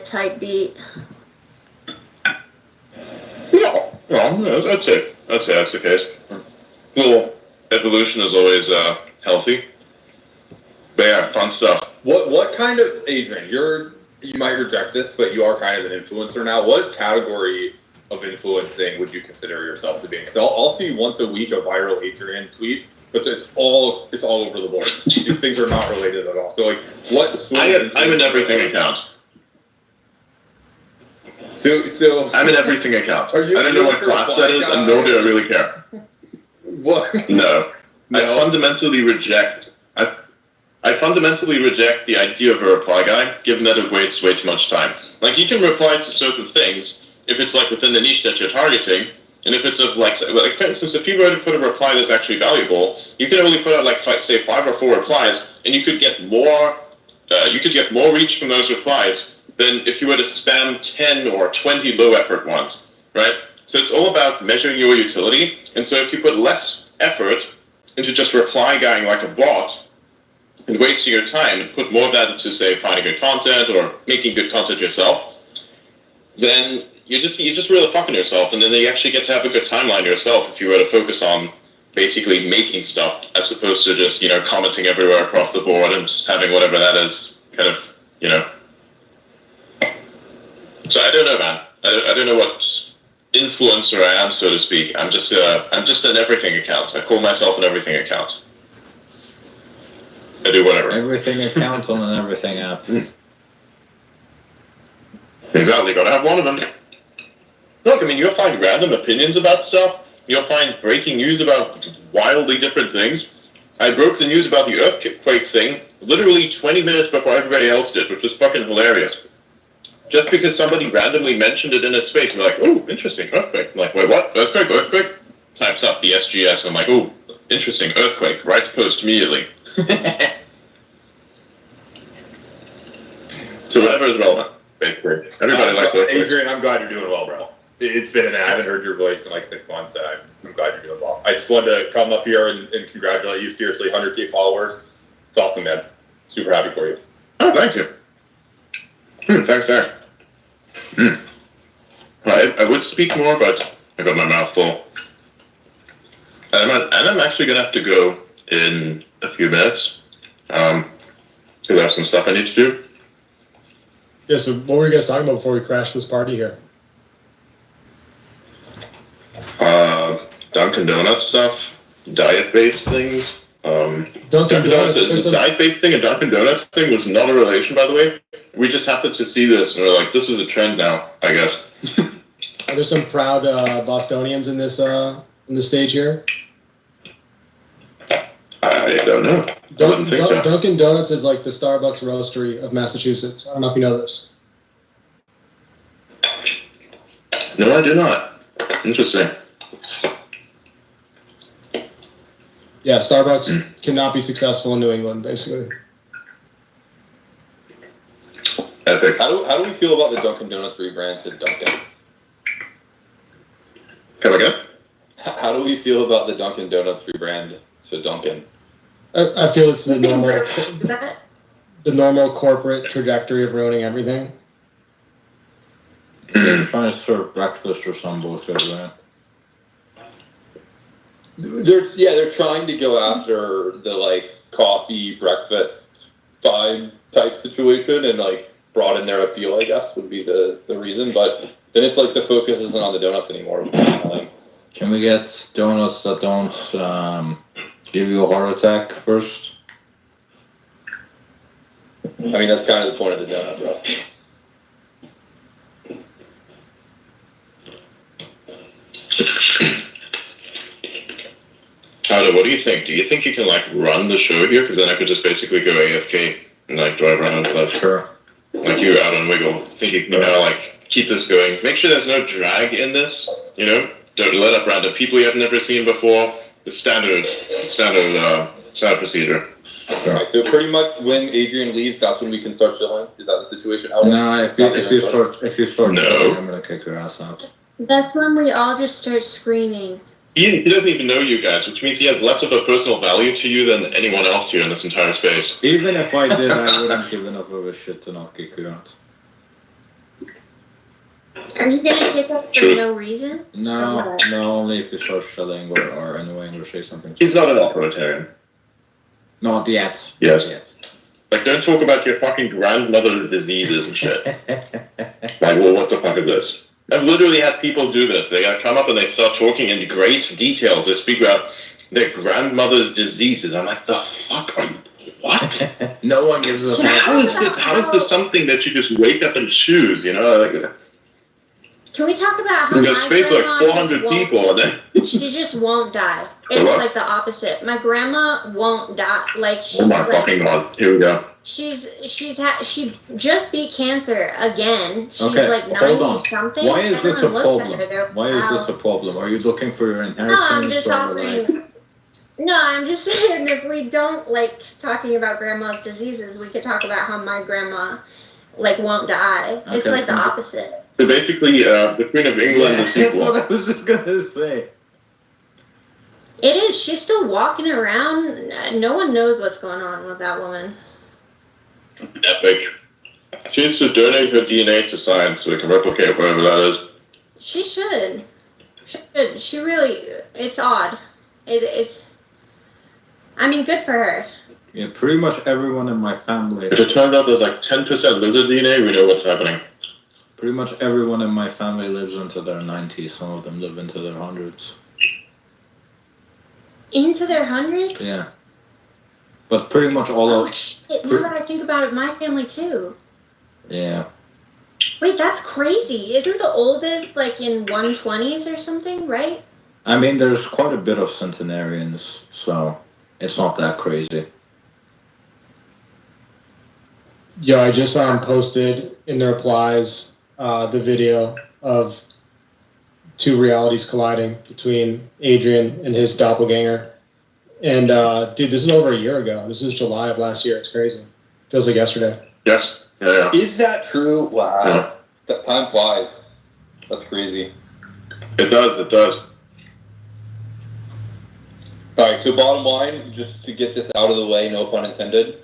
type beat. No, I'd say that's the case. Little evolution is always healthy. But yeah, fun stuff. What kind of, Adrian, you might reject this, but you are kind of an influencer now. What category of influencing would you consider yourself to be? Because I'll see once a week a viral Adrian tweet, but it's all over the board. These things are not related at all. So like, I'm an everything account. So I'm an everything account. I don't know what class that is, and nor do I really care. What? No. I fundamentally reject the idea of a reply guy, given that it wastes way too much time. Like, you can reply to certain things if it's like within the niche that you're targeting, and if it's of like for instance, if you were to put a reply that's actually valuable, you can only put out like say 5 or 4 replies, and you could get more. You could get more reach from those replies than if you were to spam 10 or 20 low effort ones, right? So it's all about measuring your utility, and so if you put less effort into just reply guying like a bot, and wasting your time and put more of that into, say, finding good content or making good content yourself, then you're just really fucking yourself, and then you actually get to have a good timeline yourself if you were to focus on basically making stuff as opposed to just, commenting everywhere across the board and just having whatever that is, kind of, So I don't know, man. I don't know what influencer I am, so to speak. I'm just an everything account. I call myself an everything account. I do whatever. Everything account on an everything app. Exactly, gotta have one of them. Look, I mean, you'll find random opinions about stuff. You'll find breaking news about wildly different things. I broke the news about the earthquake thing literally 20 minutes before everybody else did, which was fucking hilarious. Just because somebody randomly mentioned it in a space, and we're like, oh, interesting, earthquake. I'm like, wait, what? Earthquake? Types up the SGS, and I'm like, oh, interesting, earthquake. Writes post immediately. So whatever is relevant, basically. Everybody likes earthquakes. Adrian, I'm glad you're doing well, bro. It's been I haven't heard your voice in like 6 months, and I'm glad you're doing well. I just wanted to come up here and congratulate you. Seriously, 100K followers. It's awesome, man. Super happy for you. Oh, thank you. Thanks. I would speak more, but I got my mouth full. And I'm actually going to have to go in a few minutes. Because I have some stuff I need to do. Yeah, so what were you guys talking about before we crashed this party here? Dunkin' Donuts stuff, diet-based things. Dunkin' Donuts. The diet-based thing and Dunkin' Donuts thing was not a relation, by the way. We just happened to see this, and we're like, this is a trend now, I guess. Are there some proud Bostonians in this stage here? I don't know. Dunkin' Donuts is like the Starbucks roastery of Massachusetts. I don't know if you know this. No, I do not. Interesting. Yeah, Starbucks cannot be successful in New England, basically. Epic. How do we feel about the Dunkin' Donuts rebrand to Dunkin'? Come again? How do we feel about the Dunkin' Donuts rebrand to Dunkin'? I feel it's the normal corporate trajectory of ruining everything. They're trying to serve breakfast or some bullshit, right? They're trying to go after the like coffee breakfast vibe type situation and like broaden their appeal, I guess, would be the reason. But then it's like the focus isn't on the donuts anymore. Can we get donuts that don't give you a heart attack first? I mean, that's kind of the point of the donut, bro. Aldo, what do you think? Do you think you can like run the show here? Because then I could just basically go AFK and like drive around and stuff. Sure. Like you out on Wiggle. Think you can like keep this going. Make sure there's no drag in this. Don't let up random people you have never seen before. The standard procedure. Alright, so pretty much when Adrian leaves, that's when we can start chilling. Is that the situation? No, if you start, no. I'm gonna kick your ass out. That's when we all just start screaming. He doesn't even know you guys, which means he has less of a personal value to you than anyone else here in this entire space. Even if I did, I wouldn't give enough of a shit to not kick you out. Are you gonna kick us for True. no reason? No, only if you start shilling or annoying or say something. He's not an authoritarian. Not yet. Yes. Not yet. Like, don't talk about your fucking grandmother's diseases and shit. Like, well, what the fuck is this? I've literally had people do this. They come up and they start talking in great details. They speak about their grandmother's diseases. I'm like, the fuck are you? What? No one gives a fuck. How is this something that you just wake up and choose? You know, like, Can we talk about how there's my space like grandma 400 just won't- people, and then She just won't die. It's What? like the opposite. My grandma won't die. Like she, oh my like, fucking god, here we go. she just beat cancer again. She's Okay, like hold on. 90 something. Why is this a Everyone looks at her, problem? they're, Why is wow. this a problem? Are you looking for your inheritance? No, I'm just or, offering. like- No, I'm just saying if we don't like talking about grandma's diseases, we could talk about how my grandma like won't die. It's Okay, like the fine. opposite. So basically, the Queen of England, the That's sequel. what I was just gonna say. It is. She's still walking around. No one knows what's going on with that woman. Epic. She needs to donate her DNA to science so we can replicate whatever that is. She should. She really. It's odd. It's. I mean, good for her. Yeah, pretty much everyone in my family. If it turns out there's like 10% lizard DNA, we know what's happening. Pretty much everyone in my family lives into their 90s. Some of them live into their 100s. Into their hundreds? Yeah. But pretty much all Oh of... shit! Now that I think about it, my family too. Yeah. Wait, that's crazy. Isn't the oldest like in 120s or something, right? I mean, there's quite a bit of centenarians, so it's not that crazy. Yeah, I just posted in the replies the video of two realities colliding between Adrian and his doppelganger. And dude, this is over a year ago. This is July of last year. It's crazy. Feels like yesterday. Yes? Yeah. Is that true? Wow. Yeah. That time flies. That's crazy. It does. All right, so bottom line, just to get this out of the way, no pun intended.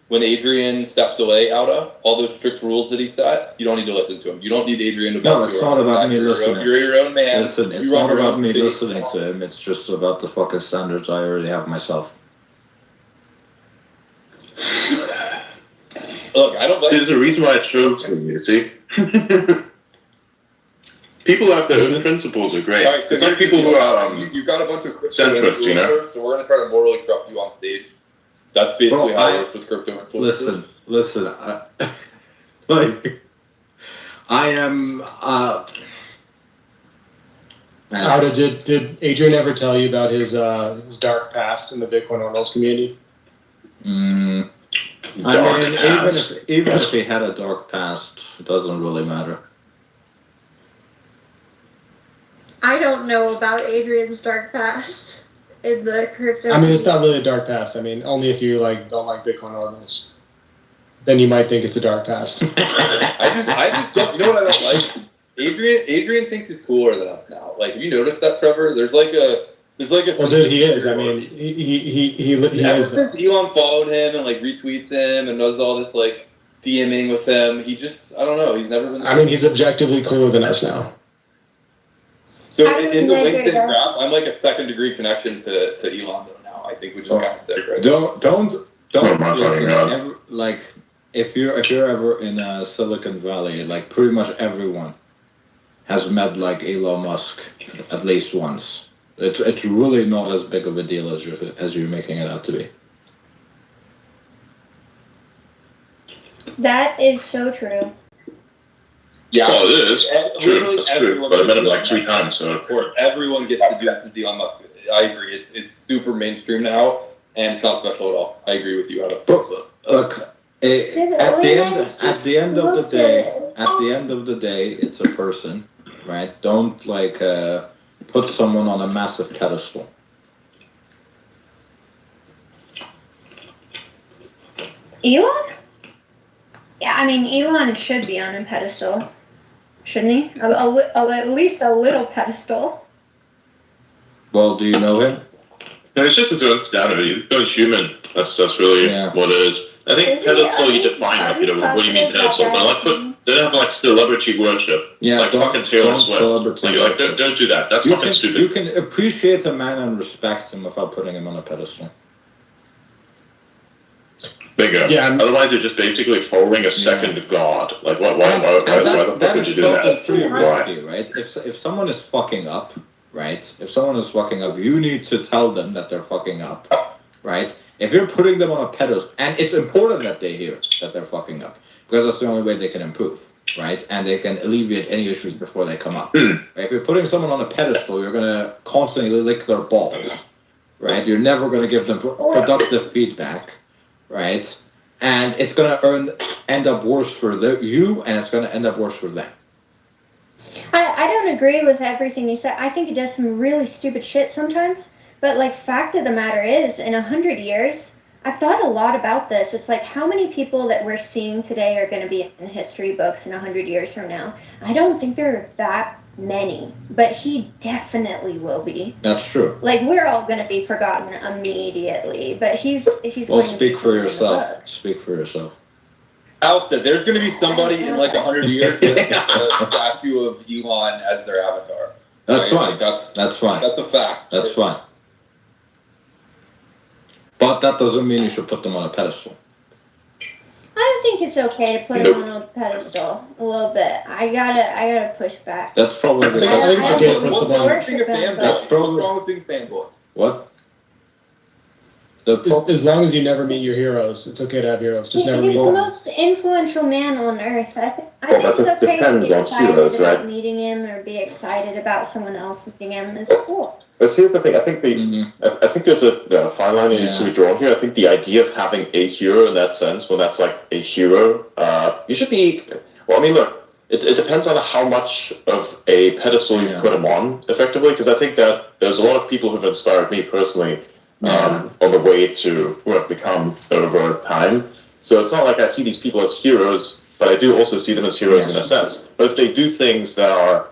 When Adrian steps away, Alda, all those strict rules that he set, you don't need to listen to him. You don't need Adrian to No, boss it's you not around. about me You're listening. You're your own man. Listen, it's You run not your about own me state. listening to him. It's just about the fucking standards I already have myself. Look, I don't like. There's a reason why I chose him, you see? People who have their own principles are great. All right, so It's like here's the people who deal. are... You've got a bunch of crypto centrist, you know? influencers, so we're going to try to morally corrupt you on stage. That's basically how it works with crypto influencers. Listen. Like, I am. Alda, did Adrian ever tell you about his dark past in the Bitcoin owners community? I mean, Dark ass. even if he had a dark past, it doesn't really matter. I don't know about Adrian's dark past in the crypto. I mean, it's not really a dark past. I mean, only if you don't like Bitcoin owners, then you might think it's a dark past. I just don't. You know what I don't like? Adrian thinks he's cooler than us now. Like, have you noticed that, Trevor? There's like a. Well, dude, he is. I mean, he Ever is. since Elon followed him and like retweets him and does all this like DMing with him, he just, I don't know. He's never been. I mean, he's objectively cooler than us now. So I in the measure LinkedIn this. graph, I'm like a second degree connection to Elon though now. I think, which is kind of sick, right? Don't Oh my fucking God. ever, like if you're ever in Silicon Valley, like pretty much everyone has met like Elon Musk at least once. It's really not as big of a deal as you're making it out to be. That is so true. Yeah, Well, it is. Literally That's true. everyone. But I met him gets like to 3 do times, so... Of course, everyone gets to do this with Elon Musk. I agree. It's super mainstream now, and it's not special at all. I agree with you, Adam. But look, at the end of the day, it's a person, right? Don't like put someone on a massive pedestal. Elon? Yeah, I mean, Elon should be on a pedestal, shouldn't he? At least a little pedestal. Well, do you know him? No, it's just his own standard. He's own human. That's really Yeah. what it is. I think Is he? pedestal Are you you define, like, you know, what do you mean positive pedestal? that But that like, is put him? They don't have like celebrity worship. Yeah, like fucking Taylor Swift. Like don't do that. That's fucking stupid. You can appreciate a man and respect him without putting him on a pedestal. Bingo. Yeah, Otherwise, you're just basically following a second god. Like, why the fuck would you do that? That's pretty Why? risky, right? If someone is fucking up, right? If someone is fucking up, you need to tell them that they're fucking up, right? If you're putting them on a pedestal, and it's important that they hear that they're fucking up, because that's the only way they can improve, right? And they can alleviate any issues before they come up. Right? If you're putting someone on a pedestal, you're gonna constantly lick their balls, right? You're never gonna give them productive feedback, right? And it's gonna end up worse for you, and it's gonna end up worse for them. I don't agree with everything he said. I think he does some really stupid shit sometimes. But like, fact of the matter is, in 100 years, I've thought a lot about this. It's like, how many people that we're seeing today are going to be in history books in 100 years from now? I don't think there are that many, but he definitely will be. That's true. Like, we're all going to be forgotten immediately, but he's Well, going to speak be for in the yourself. books. Speak for yourself. Out there, there's going to be somebody in like 100 years with a statue of Elon as their avatar. That's right? fine. Like, That's fine. That's a fact. That's fine. But that doesn't mean you should put them on a pedestal. I don't think it's okay to put him on a pedestal a little bit. I gotta push back. That's probably the I think it's okay to put What's someone. wrong with being a fanboy? That's probably- What's wrong with being a fanboy? What? As long as you never meet your heroes, it's okay to have heroes. Just never He's meet the them. most influential man on earth. I think Well, it's that okay to depends be on excited heroes, about right? meeting him or be excited about someone else meeting him. It's cool. But here's the thing. I think Mhm. I think there's a fine line needed to be drawn here. I think the idea of having a hero in that sense, when that's like a hero, you should be. Well, I mean, look, it depends on how much of a pedestal you've put him on, effectively. Because I think that there's a lot of people who've inspired me personally on the way to who I've become over time. So it's not like I see these people as heroes, but I do also see them as heroes in a sense. But if they do things that are,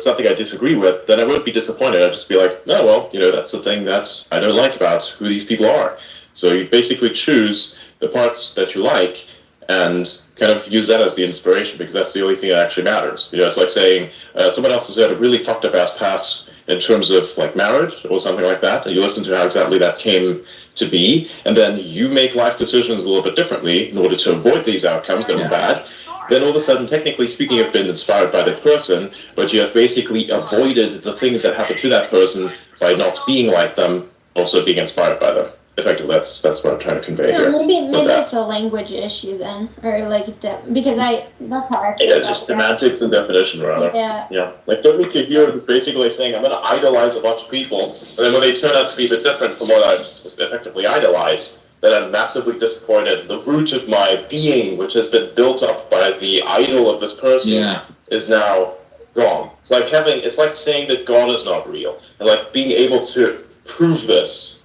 something I disagree with, then I won't be disappointed. I'll just be like, no, well, that's the thing that I don't like about who these people are. So you basically choose the parts that you like and kind of use that as the inspiration, because that's the only thing that actually matters. It's like saying someone else has had a really fucked up ass past in terms of like marriage or something like that, and you listen to how exactly that came to be, and then you make life decisions a little bit differently in order to avoid these outcomes that are bad. Then all of a sudden, technically speaking, you've been inspired by the person, but you have basically avoided the things that happened to that person by not being like them, also being inspired by them. Effectively, that's what I'm trying to convey here. Maybe that. it's a language issue then, or like that, because that's how I feel. Yeah, just semantics and definition, rather. Yeah. Yeah, like don't make your heroes basically saying, I'm going to idolize a bunch of people, and then when they turn out to be a bit different from what I effectively idolize, then I'm massively disappointed. The root of my being, which has been built up by the idol of this person, is now gone. It's like saying that God is not real, and like being able to prove this,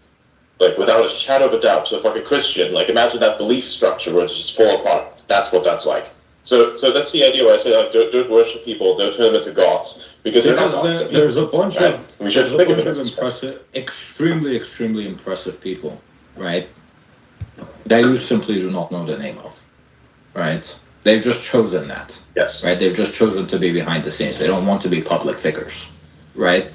like without a shadow of a doubt, to a fucking Christian. Like imagine that belief structure where it's just fall apart. That's what that's like. So that's the idea where I say, like, don't worship people, don't turn them into gods, because they're not gods. There's a bunch of impressive, extremely impressive people, right? That you simply do not know the name of, right? They've just chosen that. Yes. Right? They've just chosen to be behind the scenes. They don't want to be public figures, right?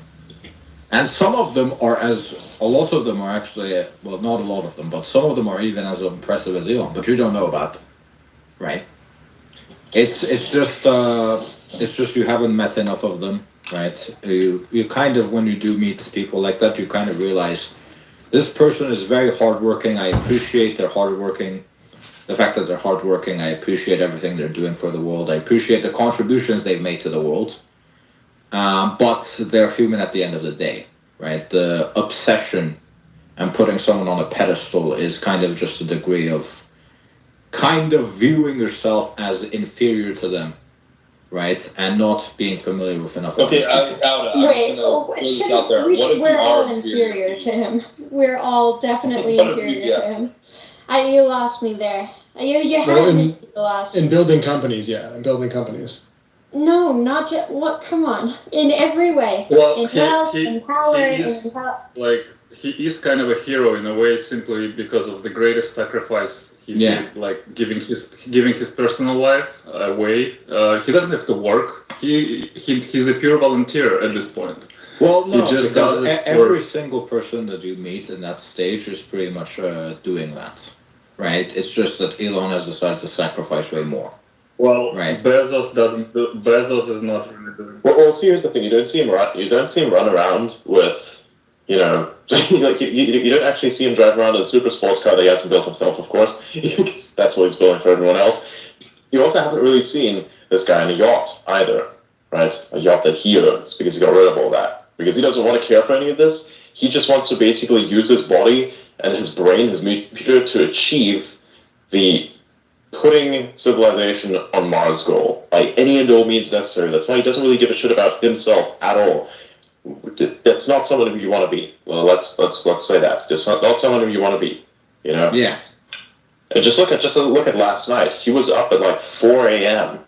And some of them are a lot of them are actually, well, not a lot of them, but some of them are even as impressive as Elon, but you don't know about them, right? It's just you haven't met enough of them, right? You kind of, when you do meet people like that, you kind of realize this person is very hardworking. I appreciate their hardworking, the fact that they're hardworking. I appreciate everything they're doing for the world. I appreciate the contributions they've made to the world. But they're human at the end of the day, right? The obsession and putting someone on a pedestal is kind of just a degree of kind of viewing yourself as inferior to them, right? And not being familiar with enough. Okay, we're all inferior to him. We're all definitely inferior to him. You lost me there. You had me lost. In building companies, in building companies. No, not just what. Come on, in every way. Well, in health, in power, in like he is kind of a hero in a way, simply because of the greatest sacrifice he did, like giving his personal life away. He doesn't have to work. He's a pure volunteer at this point. Well, He no, just because does it every single person that you meet in that stage is pretty much doing that, right? It's just that Elon has decided to sacrifice way more. Well, Right. Bezos doesn't. Bezos is not really doing. Well, see, here's the thing: you don't see him run around with, you know, like you don't actually see him drive around in a super sports car that he hasn't built himself, of course. That's what he's building for everyone else. You also haven't really seen this guy in a yacht either, right? A yacht that he owns, because he got rid of all that. Because he doesn't want to care for any of this. He just wants to basically use his body and his brain, his computer, to achieve the putting civilization on Mars goal by any and all means necessary. That's why he doesn't really give a shit about himself at all. That's not someone who you want to be. Well, let's say that. Just not someone who you want to be. You know? Yeah. And just look at last night. He was up at like 4 a.m.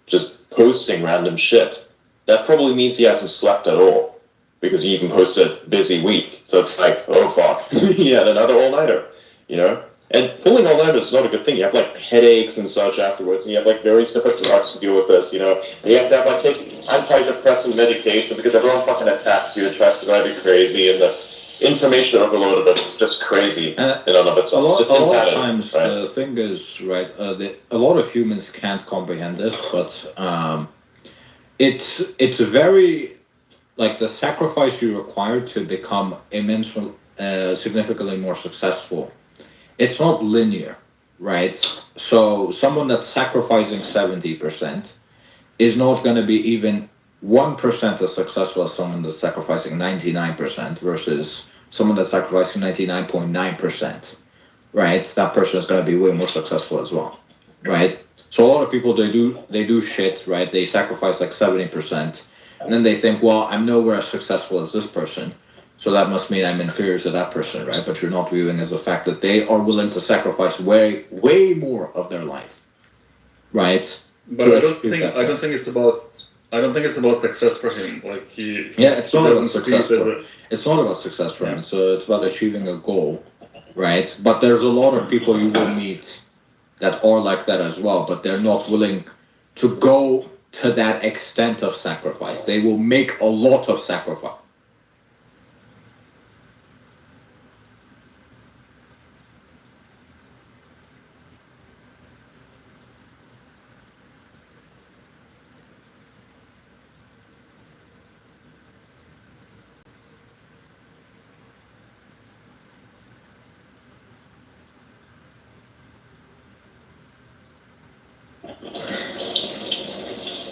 just posting random shit. That probably means he hasn't slept at all, because he even posted busy week. So it's like, oh fuck, he had another all-nighter, you know? And pulling all-nighters is not a good thing. You have like headaches and such afterwards, and you have like various different drugs to deal with this, you know? And you have to have like take antidepressant medication because everyone fucking attacks you and tries to drive you crazy, and the information overload of it is just crazy in and of itself. A lot of insanity, times, right? the thing is, right, a lot of humans can't comprehend this, but it's very, like, the sacrifice you require to become immensely, significantly more successful. It's not linear, right? So someone that's sacrificing 70% is not going to be even 1% as successful as someone that's sacrificing 99% versus someone that's sacrificing 99.9%, right? That person is going to be way more successful as well, right? So a lot of people, they do shit, right? They sacrifice like 70%, and then they think, well, I'm nowhere as successful as this person, so that must mean I'm inferior to that person, right? But you're not viewing as the fact that they are willing to sacrifice way more of their life, right? But I don't think it's about success for him. Like it's not about success. It it's not about success for him. So it's about achieving a goal, right? But there's a lot of people you will meet that are like that as well, but they're not willing to go to that extent of sacrifice. They will make a lot of sacrifice.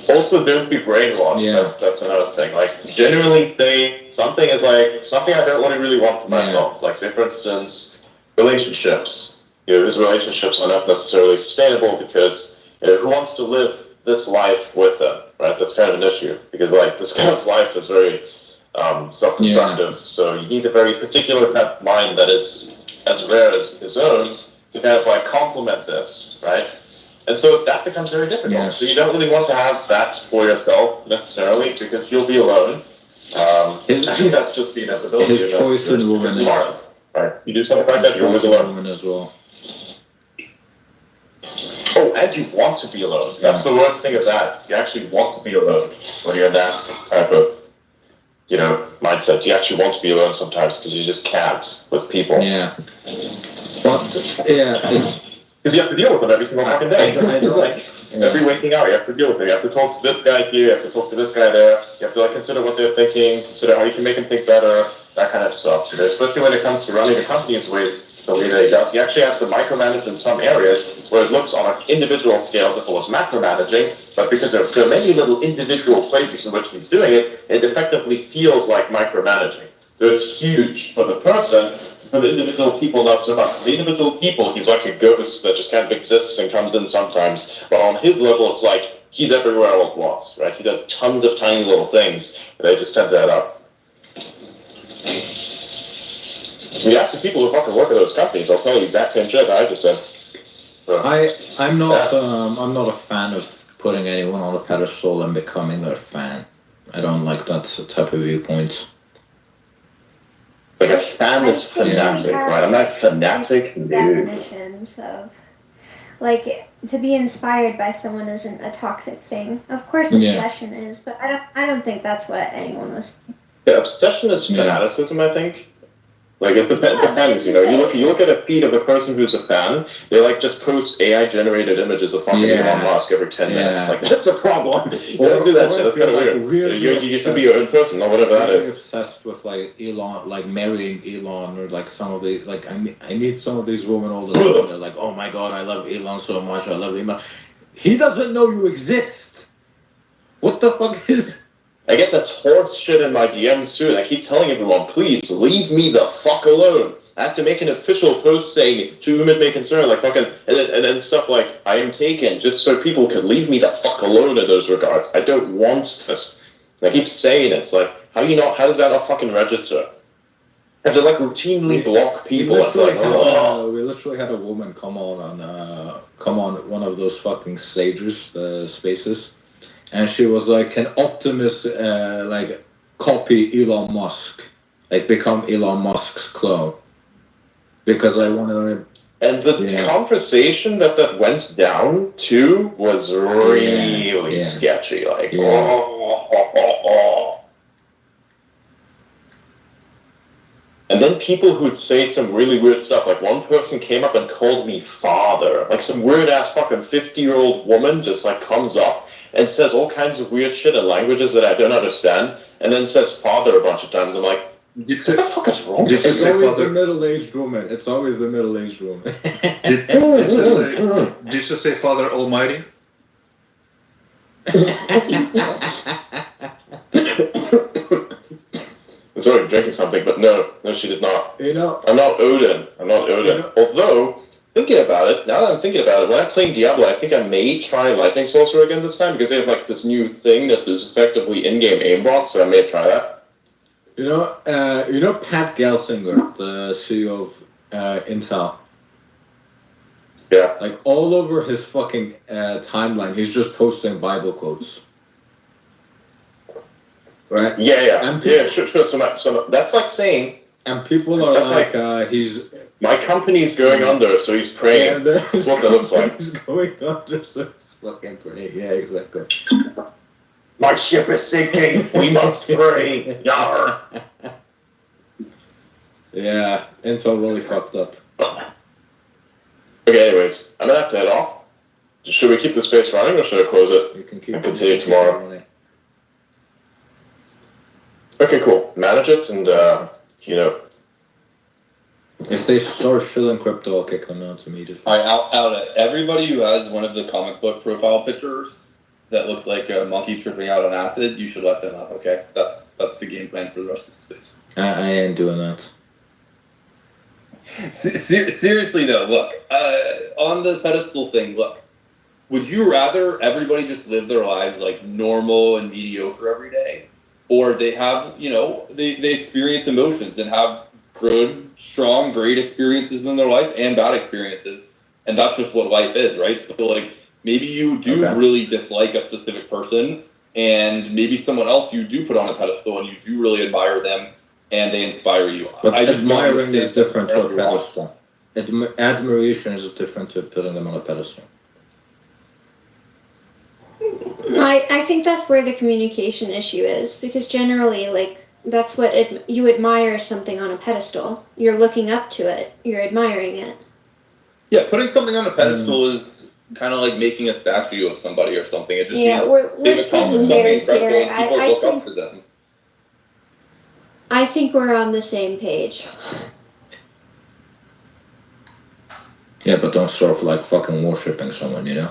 Also, don't be brainwashed. Yeah. That's another thing. Like, genuinely think something is like something I don't really want for myself. Like, say, for instance, relationships. You know, these relationships are not necessarily sustainable because, you know, who wants to live this life with them, right? That's kind of an issue because, like, this kind of life is very self-destructive. So you need a very particular kind of mind that is as rare as his own to kind of like complement this, right? And so that becomes very difficult. Yes. So you don't really want to have that for yourself necessarily because you'll be alone. I think that's just the inevitability. His choice in woman is right. You do something like that, you're always alone. Woman as well. Oh, and you want to be alone. That's the worst thing of that. You actually want to be alone when you're in that type of, you know, mindset. You actually want to be alone sometimes because you just can't with people. Yeah. But yeah. Because you have to deal with them every single fucking day. Every waking hour, you have to deal with them. You have to talk to this guy here, you have to talk to this guy there. You have to like consider what they're thinking, consider how you can make them think better, that kind of stuff. So especially when it comes to running a company the way that he does, he actually has to micromanage in some areas where it looks on an individual scale that was macromanaging, but because there are so many little individual places in which he's doing it, it effectively feels like micromanaging. So it's huge for the person. For the individual people, not so much. For the individual people, he's like a ghost that just kind of exists and comes in sometimes. But on his level, it's like he's everywhere all at once, right? He does tons of tiny little things, and they just tend to add up. We ask the people who fucking work at those companies, I'll tell you the exact same shit I just said. So I'm not a fan of putting anyone on a pedestal and becoming their fan. I don't like that type of viewpoint. It's like a fan is I think we fanatic, have right? I'm not fanatic, no. definitions of, like, to be inspired by someone isn't a toxic thing. Of course, obsession is, but I don't think that's what anyone was. Yeah, obsession is fanaticism, I think. Like it depends, you know. You look at a feed of a person who's a fan. They like just post AI generated images of fucking Elon Musk every 10 minutes. Like that's a problem. You don't do that shit. That's kind of weird. You should be your own person, or whatever that is. Obsessed with like Elon, like marrying Elon, or like some of the like I meet some of these women all the time. They're like, oh my god, I love Elon so much. I love Elon. He doesn't know you exist. What the fuck is? I get this horse shit in my DMs too, and I keep telling everyone, please leave me the fuck alone. I have to make an official post saying, to whom it may concern, like fucking, and then stuff like, I am taken, just so people can leave me the fuck alone in those regards. I don't want this. And I keep saying it. It's like, how does that not fucking register? I have to like routinely block people. It's like, we literally had a woman come on one of those fucking stages, spaces. And she was like, can Optimus like copy Elon Musk, like become Elon Musk's clone? Because I want to. And the conversation that went down too was really sketchy. Like, And then people who'd say some really weird stuff. Like one person came up and called me father. Like some weird ass fucking 50-year-old woman just like comes up and says all kinds of weird shit in languages that I don't understand, and then says father a bunch of times. I'm like, what the fuck is wrong? It's always the middle-aged woman. It's always the middle-aged woman. Did you say Father Almighty? Sorry, drinking something, but no, she did not. You know, I'm not Odin. Although, thinking about it, now that I'm thinking about it, when I'm playing Diablo, I think I may try Lightning Sorcerer again this time, because they have like this new thing that is effectively in-game aimbot, so I may try that. You know Pat Gelsinger, the CEO of Intel. Yeah. Like all over his fucking timeline, he's just posting Bible quotes. Right? Yeah. And people, sure. So that's like saying. And people are like he's. My company's going under, so he's praying. That's what that looks like. He's going under, so he's fucking praying. Yeah, exactly. My ship is sinking. We must pray. Yar. Yeah, Intel really fucked up. Okay, anyways, I'm gonna have to head off. Should we keep the space running, or should I close it? You can keep and continue tomorrow. Okay, cool. Manage it, and if they start shilling crypto, I'll kick them out immediately. All right, out of everybody who has one of the comic book profile pictures that looks like a monkey tripping out on acid, you should let them up. Okay, that's the game plan for the rest of the space. I ain't doing that. Seriously though, look, on the pedestal thing, look, would you rather everybody just live their lives like normal and mediocre every day, or they have, they experience emotions and have good, strong, great experiences in their life and bad experiences, and that's just what life is, right? So like maybe you do really dislike a specific person, and maybe someone else you do put on a pedestal and you do really admire them and they inspire you. But admiring is different to a pedestal. Admiration is different to putting them on a pedestal. I think that's where the communication issue is, because generally, like, that's what you admire something on a pedestal. You're looking up to it. You're admiring it. Yeah, putting something on a pedestal is kind of like making a statue of somebody or something. It just means we're splitting hairs here. People look up to them. I think we're on the same page. Yeah, but don't start like fucking worshipping someone, you know?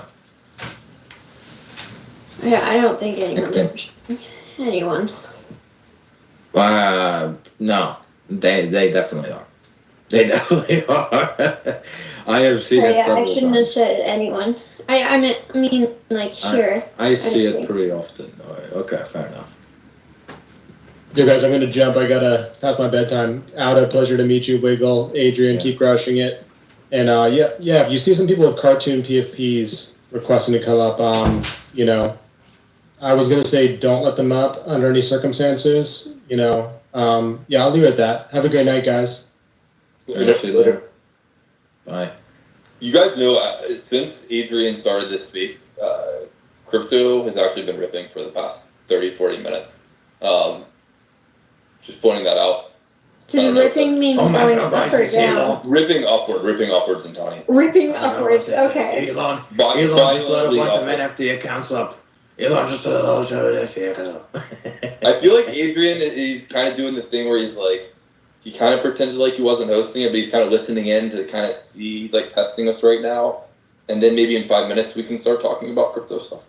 I don't think anyone's worshipping anyone. No, they definitely are. They definitely are. I have seen it several I shouldn't have said anyone. I mean, like here. I see it pretty often. Okay, fair enough. Yo guys, I'm gonna jump. I gotta pass my bedtime. Out. A pleasure to meet you, Wiggle, Adrian. Keep crushing it. And if you see some people with cartoon PFPs requesting to come up, I was gonna say don't let them up under any circumstances. Yeah, I'll leave it at that. Have a great night, guys. Yeah, see you later. Bye. You guys know, since Adrian started this space, crypto has actually been ripping for the past 30, 40 minutes. Just pointing that out. Does ripping mean Oh my going God, up I or can see it all. down? Ripping upwards in Tony. Ripping upwards, okay. Elon Violently just let a bunch of upwards. NFT accounts up. Elon just let a bunch of NFT accounts up. I feel like Adrian is kind of doing the thing where he's like, he kind of pretended like he wasn't hosting it, but he's kind of listening in to kind of see, he's like testing us right now. And then maybe in 5 minutes we can start talking about crypto stuff.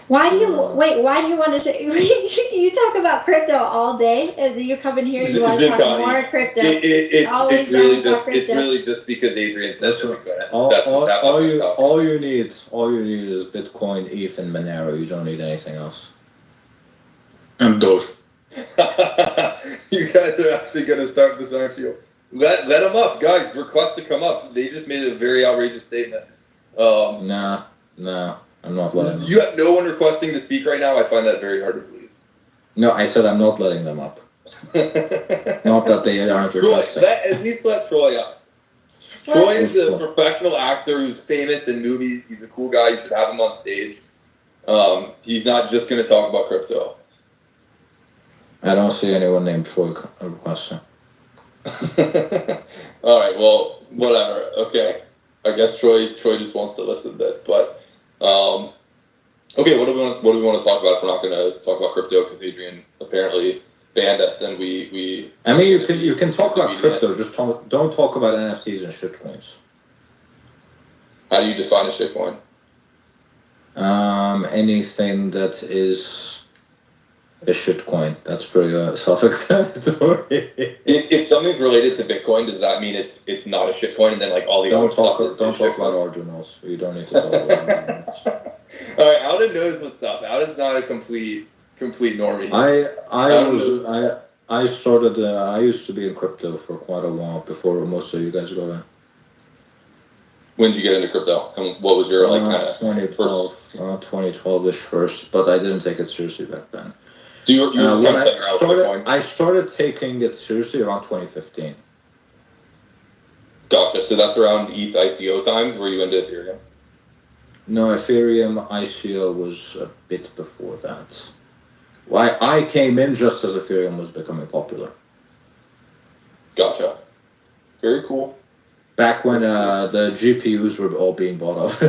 Why do you want to say you talk about crypto all day and you come in here and you want to talk more crypto? It's really just because Adrian said that we couldn't. All you need is Bitcoin, ETH, and Monero. You don't need anything else. And Doge. You guys are actually going to start this, aren't you? Let them up, guys. Request to come up. They just made a very outrageous statement. Nah, I'm not letting them. You have no one requesting to speak right now. I find that very hard to believe. No, I said I'm not letting them up. Not that they aren't requesting. At least let Troy up. Troy is a professional actor who's famous in movies. He's a cool guy. You should have him on stage. He's not just going to talk about crypto. I don't see anyone named Troy requesting. All right, well, whatever. Okay, I guess Troy just wants to listen then. But okay, what do we want to talk about if we're not going to talk about crypto because Adrian apparently banned us and we. I mean, you can talk about crypto. Just don't talk about NFTs and shitcoins. How do you define a shitcoin? Anything that is a shitcoin. That's pretty self-explanatory. If something's related to Bitcoin, does that mean it's not a shitcoin and then like all the don't other talk stuff don't is talk about shitcoins? ordinals. You don't need to talk about ordinals. All right, Alden knows what's up. Alden's not a complete normie. I started. I used to be in crypto for quite a while before most of you guys got in. When did you get into crypto? And what was your like kind of 2012, 2012-ish first, but I didn't take it seriously back then. So you were kind of playing around with Bitcoin? I started taking it seriously around 2015. Gotcha. So that's around ETH ICO times. Were you into Ethereum? No, Ethereum ICO was a bit before that. Well, I came in just as Ethereum was becoming popular. Gotcha. Very cool. Back when the GPUs were all being bought up.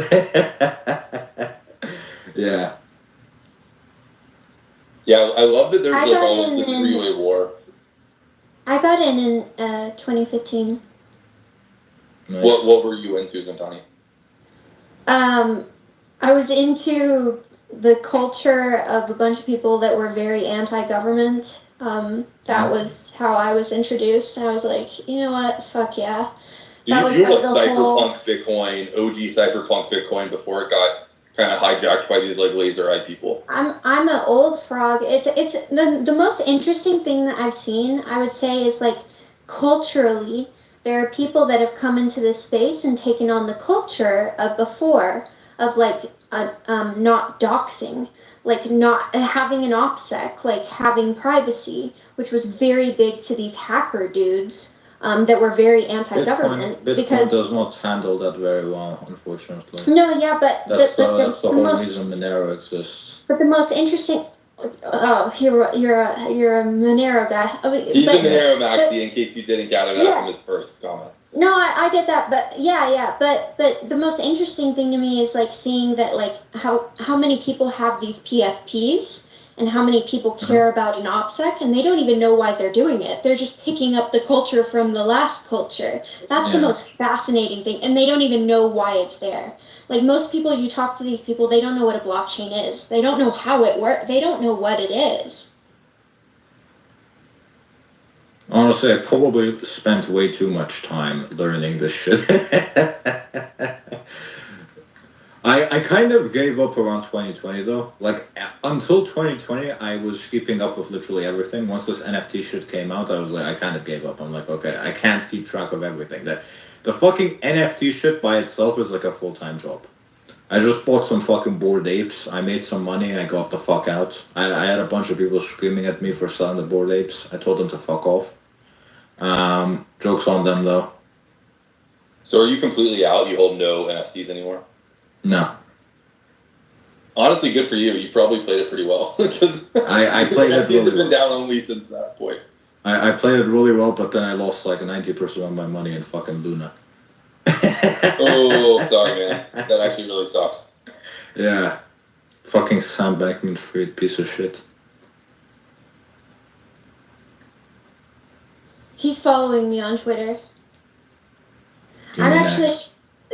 Yeah. Yeah, I love that there's I like got always this in three-way war. I got in 2015. Nice. What were you into, Zantani? I was into the culture of a bunch of people that were very anti-government. That was how I was introduced. I was like, you know what? Fuck yeah. You That were was like the whole. cypherpunk Bitcoin, OG cypherpunk Bitcoin before it got kind of hijacked by these like laser eye people. I'm an old frog. It's the most interesting thing that I've seen, I would say, is like culturally, there are people that have come into this space and taken on the culture of before of like not doxing, like not having an OPSEC, like having privacy, which was very big to these hacker dudes. That were very anti-government Bitcoin because does not handle that very well, unfortunately. no, yeah, but That's the whole most, reason Monero exists. But the most interesting. Oh, you're a Monero guy. I mean, He's a Monero maxi, in case you didn't gather that from his first comment. No, I get that, but yeah, but the most interesting thing to me is like seeing that like how many people have these PFPs and how many people care about an OPSEC and they don't even know why they're doing it. They're just picking up the culture from the last culture. That's the most fascinating thing, and they don't even know why it's there. Like most people, you talk to these people, they don't know what a blockchain is. They don't know how it works. They don't know what it is. Honestly, I probably spent way too much time learning this shit. I kind of gave up around 2020 though. Like until 2020, I was keeping up with literally everything. Once this NFT shit came out, I was like, I kind of gave up. I'm like, okay, I can't keep track of everything. The fucking NFT shit by itself is like a full-time job. I just bought some fucking Bored Apes. I made some money. I got the fuck out. I had a bunch of people screaming at me for selling the Bored Apes. I told them to fuck off. Joke's on them though. So are you completely out? You hold no NFTs anymore? No. Honestly, good for you. You probably played it pretty well. I played it NFTs really have been well. down only since that point. I played it really well, but then I lost like 90% of my money in fucking Luna. Oh, sorry, man. That actually really sucks. Yeah. Fucking Sam Bankman-Fried piece of shit. He's following me on Twitter. Give I'm me actually. next.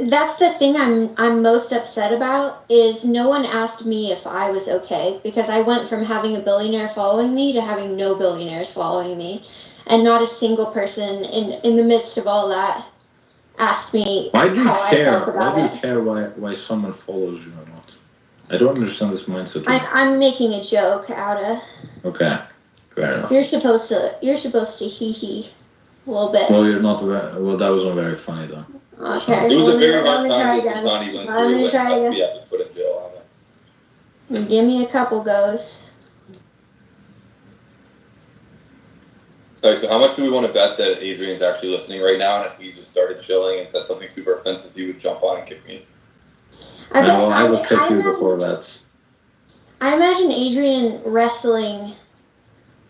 That's the thing I'm most upset about is no one asked me if I was okay because I went from having a billionaire following me to having no billionaires following me, and not a single person in the midst of all that asked me Why do you how I felt care? about Why do you it. care why someone follows you or not? I don't understand this mindset. I'm making a joke out of. Okay, fair enough. You're supposed to hee a little bit. Well, you're not well. That wasn't very funny though. Okay. It was a very let hard me time try that again. Sonny went Let through me when try again. SBF was put in jail on it. Give me a couple goes. All right, so how much do we want to bet that Adrian's actually listening right now? And if we just started chilling and said something super offensive, he would jump on and kick me? I will kick you before that. I imagine Adrian wrestling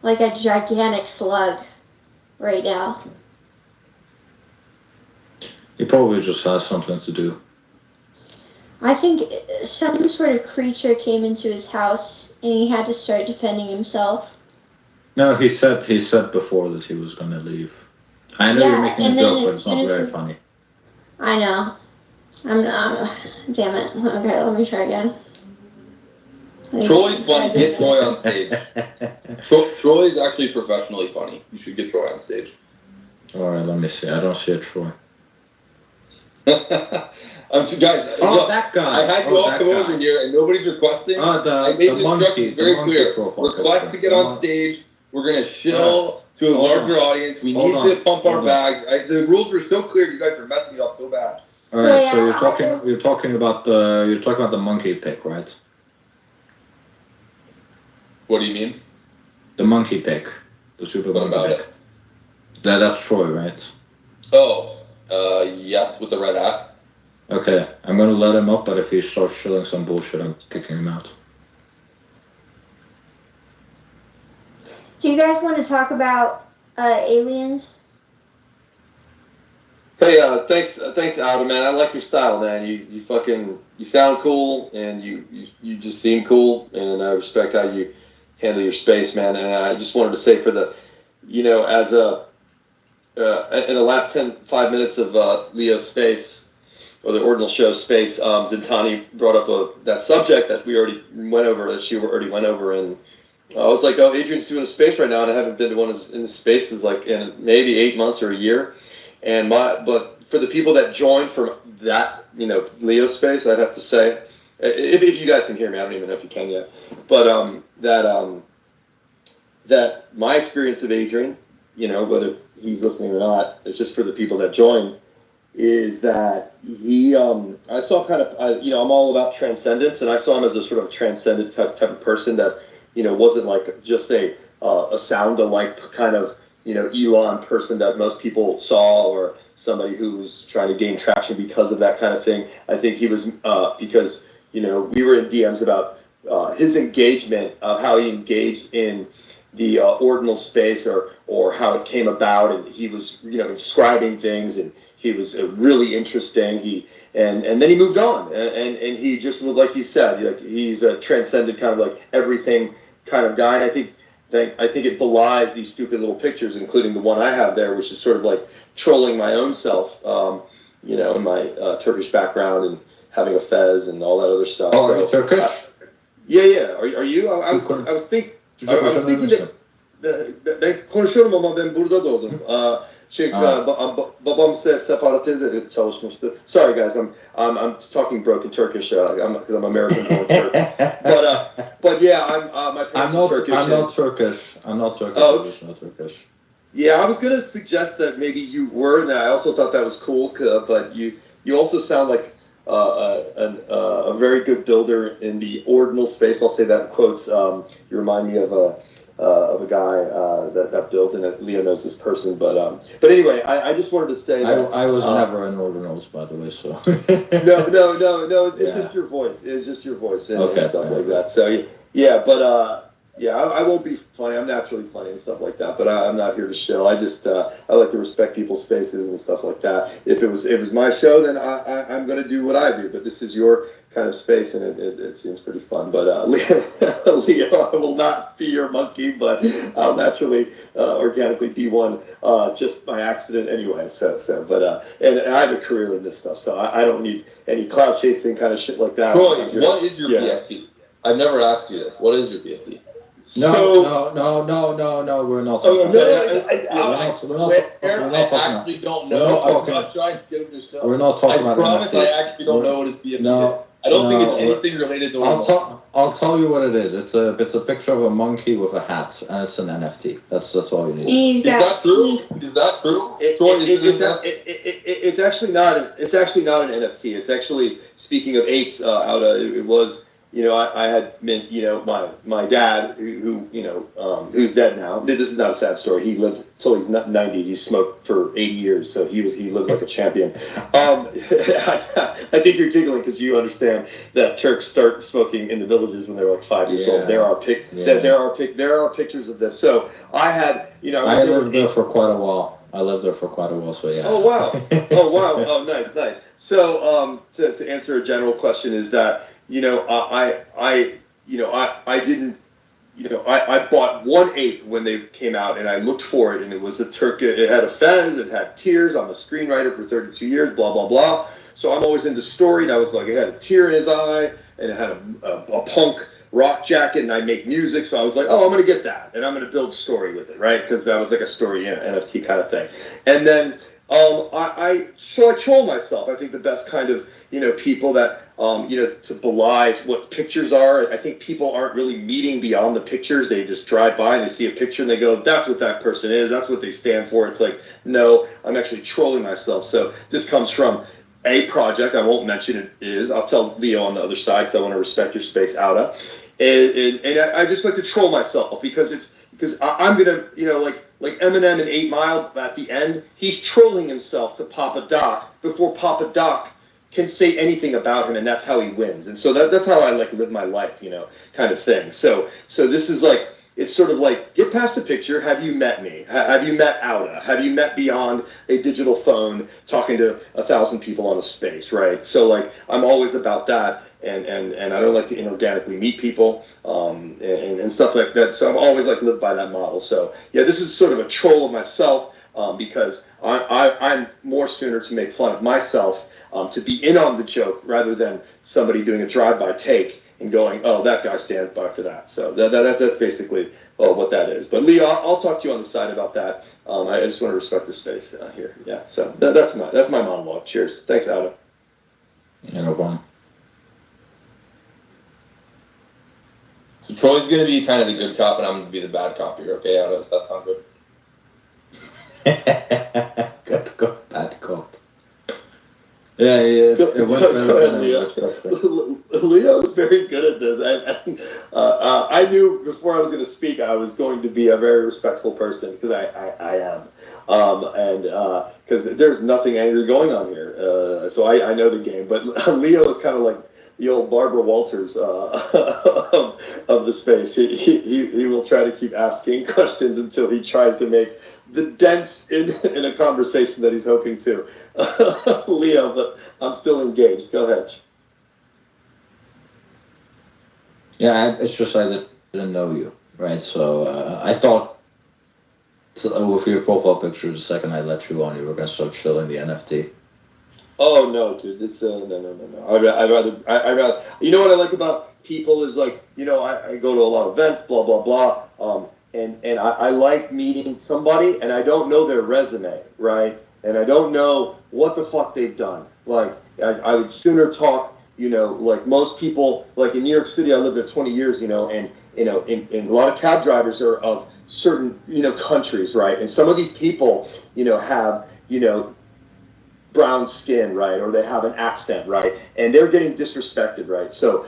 like a gigantic slug right now. He probably just has something to do. I think some sort of creature came into his house and he had to start defending himself. No, he said before that he was gonna leave. I know you're making a joke, but it's not very funny. I know. I'm damn it. Okay, let me try again. Troy's funny. Get Troy on stage. Troy's actually professionally funny. You should get Troy on stage. All right, let me see. I don't see a Troy. Guys, look, that guy. I had you all come over here and nobody's requesting. I made the instructions very clear. Request to get on stage. We're going to chill to a larger audience. We need to pump our bags. The rules were so clear. You guys are messing it up so bad. All right, so you're talking about the monkey pick, right? What do you mean? The monkey pick, the super monkey pick. That's Troy, right? Oh, yes, with the red hat. Okay, I'm gonna let him up, but if he starts shilling some bullshit, I'm kicking him out. Do you guys want to talk about aliens? Hey, thanks, Adam, man. I like your style, man. You sound cool, and you just seem cool, and I respect how you handle your space, man. And I just wanted to say for the, as in the last 5 minutes of Leo's space, or the Ordinal Show space, Zintani brought up that subject that we already went over, that she already went over, and I was like, oh, Adrian's doing a space right now, and I haven't been to one of his spaces like in maybe 8 months or a year. But for the people that joined from that, Leo space, I'd have to say, if you guys can hear me, I don't even know if you can yet, but that my experience of Adrian, whether he's listening or not, it's just for the people that joined, is that he, I saw I'm all about transcendence, and I saw him as a sort of transcendent type of person that, wasn't like just a sound-alike kind of, Elon person that most people saw, or somebody who was trying to gain traction because of that kind of thing. I think he was, because, we were in DMs about his engagement, of how he engaged in the ordinal space, or how it came about, and he was, inscribing things, and he was really interesting. And then he moved on, and he just, like he said, he's a transcendent kind of like everything kind of guy. And I think it belies these stupid little pictures, including the one I have there, which is sort of like trolling my own self, in my Turkish background and having a fez and all that other stuff. Oh, so, Turkish? Yeah. Are you? I was thinking ben konuşuyorum ama ben burada doğdum. Babam sefaretinde çalışmıştı. Sorry guys, I'm talking broken Turkish because I'm American born Turk. But yeah, my parents are Turkish. I'm not Turkish. I'm not Turkish. Oh, I'm just not Turkish. Yeah, I was gonna suggest that maybe you were, and I also thought that was cool. But you also sound like a very good builder in the ordinal space. I'll say that in quotes. You remind me of a guy that builds, and Leo knows this person. But anyway, I just wanted to say that I was never an ordinals, by the way, so. no. It's Yeah. just your voice. It's just your voice and, Okay, and stuff fair like enough. that. So yeah, but yeah, I won't be funny. I'm naturally funny and stuff like that. But I'm not here to show. I just I like to respect people's spaces and stuff like that. If it was my show, then I'm going to do what I do. But this is your kind of space, and it seems pretty fun. But Leo, I will not be your monkey, but I'll naturally organically be one just by accident anyway. But and I have a career in this stuff, so I don't need any cloud chasing kind of shit like that. Troy, what is your Yeah. PFP? I've never asked you this. What is your PFP? No, we're not talking about that. I actually don't know. I'm not trying to get him to show. We're not talking I about promise NFTs. I actually don't know what his PFP is. No, I don't think no, it's anything related to I'll tell you what it is. It's a picture of a monkey with a hat, and it's an NFT. That's all you need. He's Is got that true? teeth. Is that true? Troy, It's actually not an NFT. It's actually, speaking of apes, it was, I had met, my dad who who's dead now. This is not a sad story. He lived till he's 90. He smoked for 80 years, so he lived like a champion. I think you're giggling because you understand that Turks start smoking in the villages when they're like 5 years old. There are pictures of this. So I had, I lived there for quite a while. So yeah. Oh wow! Oh nice. So to answer a general question is that I bought one ape when they came out, and I looked for it, and it was a Turk. It had a fez, it had tears. I'm a screenwriter for 32 years. Blah blah blah. So I'm always into story, and I was like, it had a tear in his eye, and it had a punk rock jacket, and I make music, so I was like, oh, I'm gonna get that, and I'm gonna build story with it, right? Because that was like a story, NFT kind of thing. And then I troll myself. I think the best kind of people that to belie what pictures are. I think people aren't really meeting beyond the pictures. They just drive by and they see a picture and they go, that's what that person is. That's what they stand for. It's like, no, I'm actually trolling myself. So this comes from a project. I won't mention it is. I'll tell Leo on the other side because I want to respect your space, Outa. And I just like to troll myself because I'm gonna like Eminem in 8 Mile at the end. He's trolling himself to Papa Doc before Papa Doc can say anything about him, and that's how he wins. And so that's how I like live my life, kind of thing. So this is like, it's sort of like, get past the picture. Have you met me? Have you met Outa? Have you met beyond a digital phone talking to 1,000 people on a space, right? So like, I'm always about that, and I don't like to inorganically meet people and stuff like that. So I've always like lived by that model. So yeah, this is sort of a troll of myself because I'm more sooner to make fun of myself, to be in on the joke rather than somebody doing a drive-by take and going, oh, that guy stands by for that. So that's basically what that is. But Leo, I'll talk to you on the side about that. I just want to respect the space here. Yeah. So that's my monologue. Cheers. Thanks, Outa. Yeah, no problem. So Troy's gonna be kind of the good cop, and I'm gonna be the bad cop here. Okay, Outa, does that sound good? Good cop, bad cop. Yeah, it went better than I was expecting. Leo is very good at this. I knew before I was going to speak, I was going to be a very respectful person because I am. And because there's nothing angry going on here. So I know the game. But Leo is kind of like the old Barbara Walters of the space. He will try to keep asking questions until he tries to make the dents in a conversation that he's hoping to. Leo, but I'm still engaged. Go ahead. Yeah, it's just I didn't know you, right? So I thought with your profile picture, the second I let you on, you were gonna start shilling the NFT. Oh no, dude! It's no. I'd rather. You know what I like about people is like, I go to a lot of events, blah blah blah. And I like meeting somebody, and I don't know their resume, right? And I don't know what the fuck they've done. Like, I would sooner talk, like most people, like in New York City, I lived there 20 years, and a lot of cab drivers are of certain, countries, right? And some of these people, have, brown skin, right, or they have an accent, right, and they're getting disrespected, right. So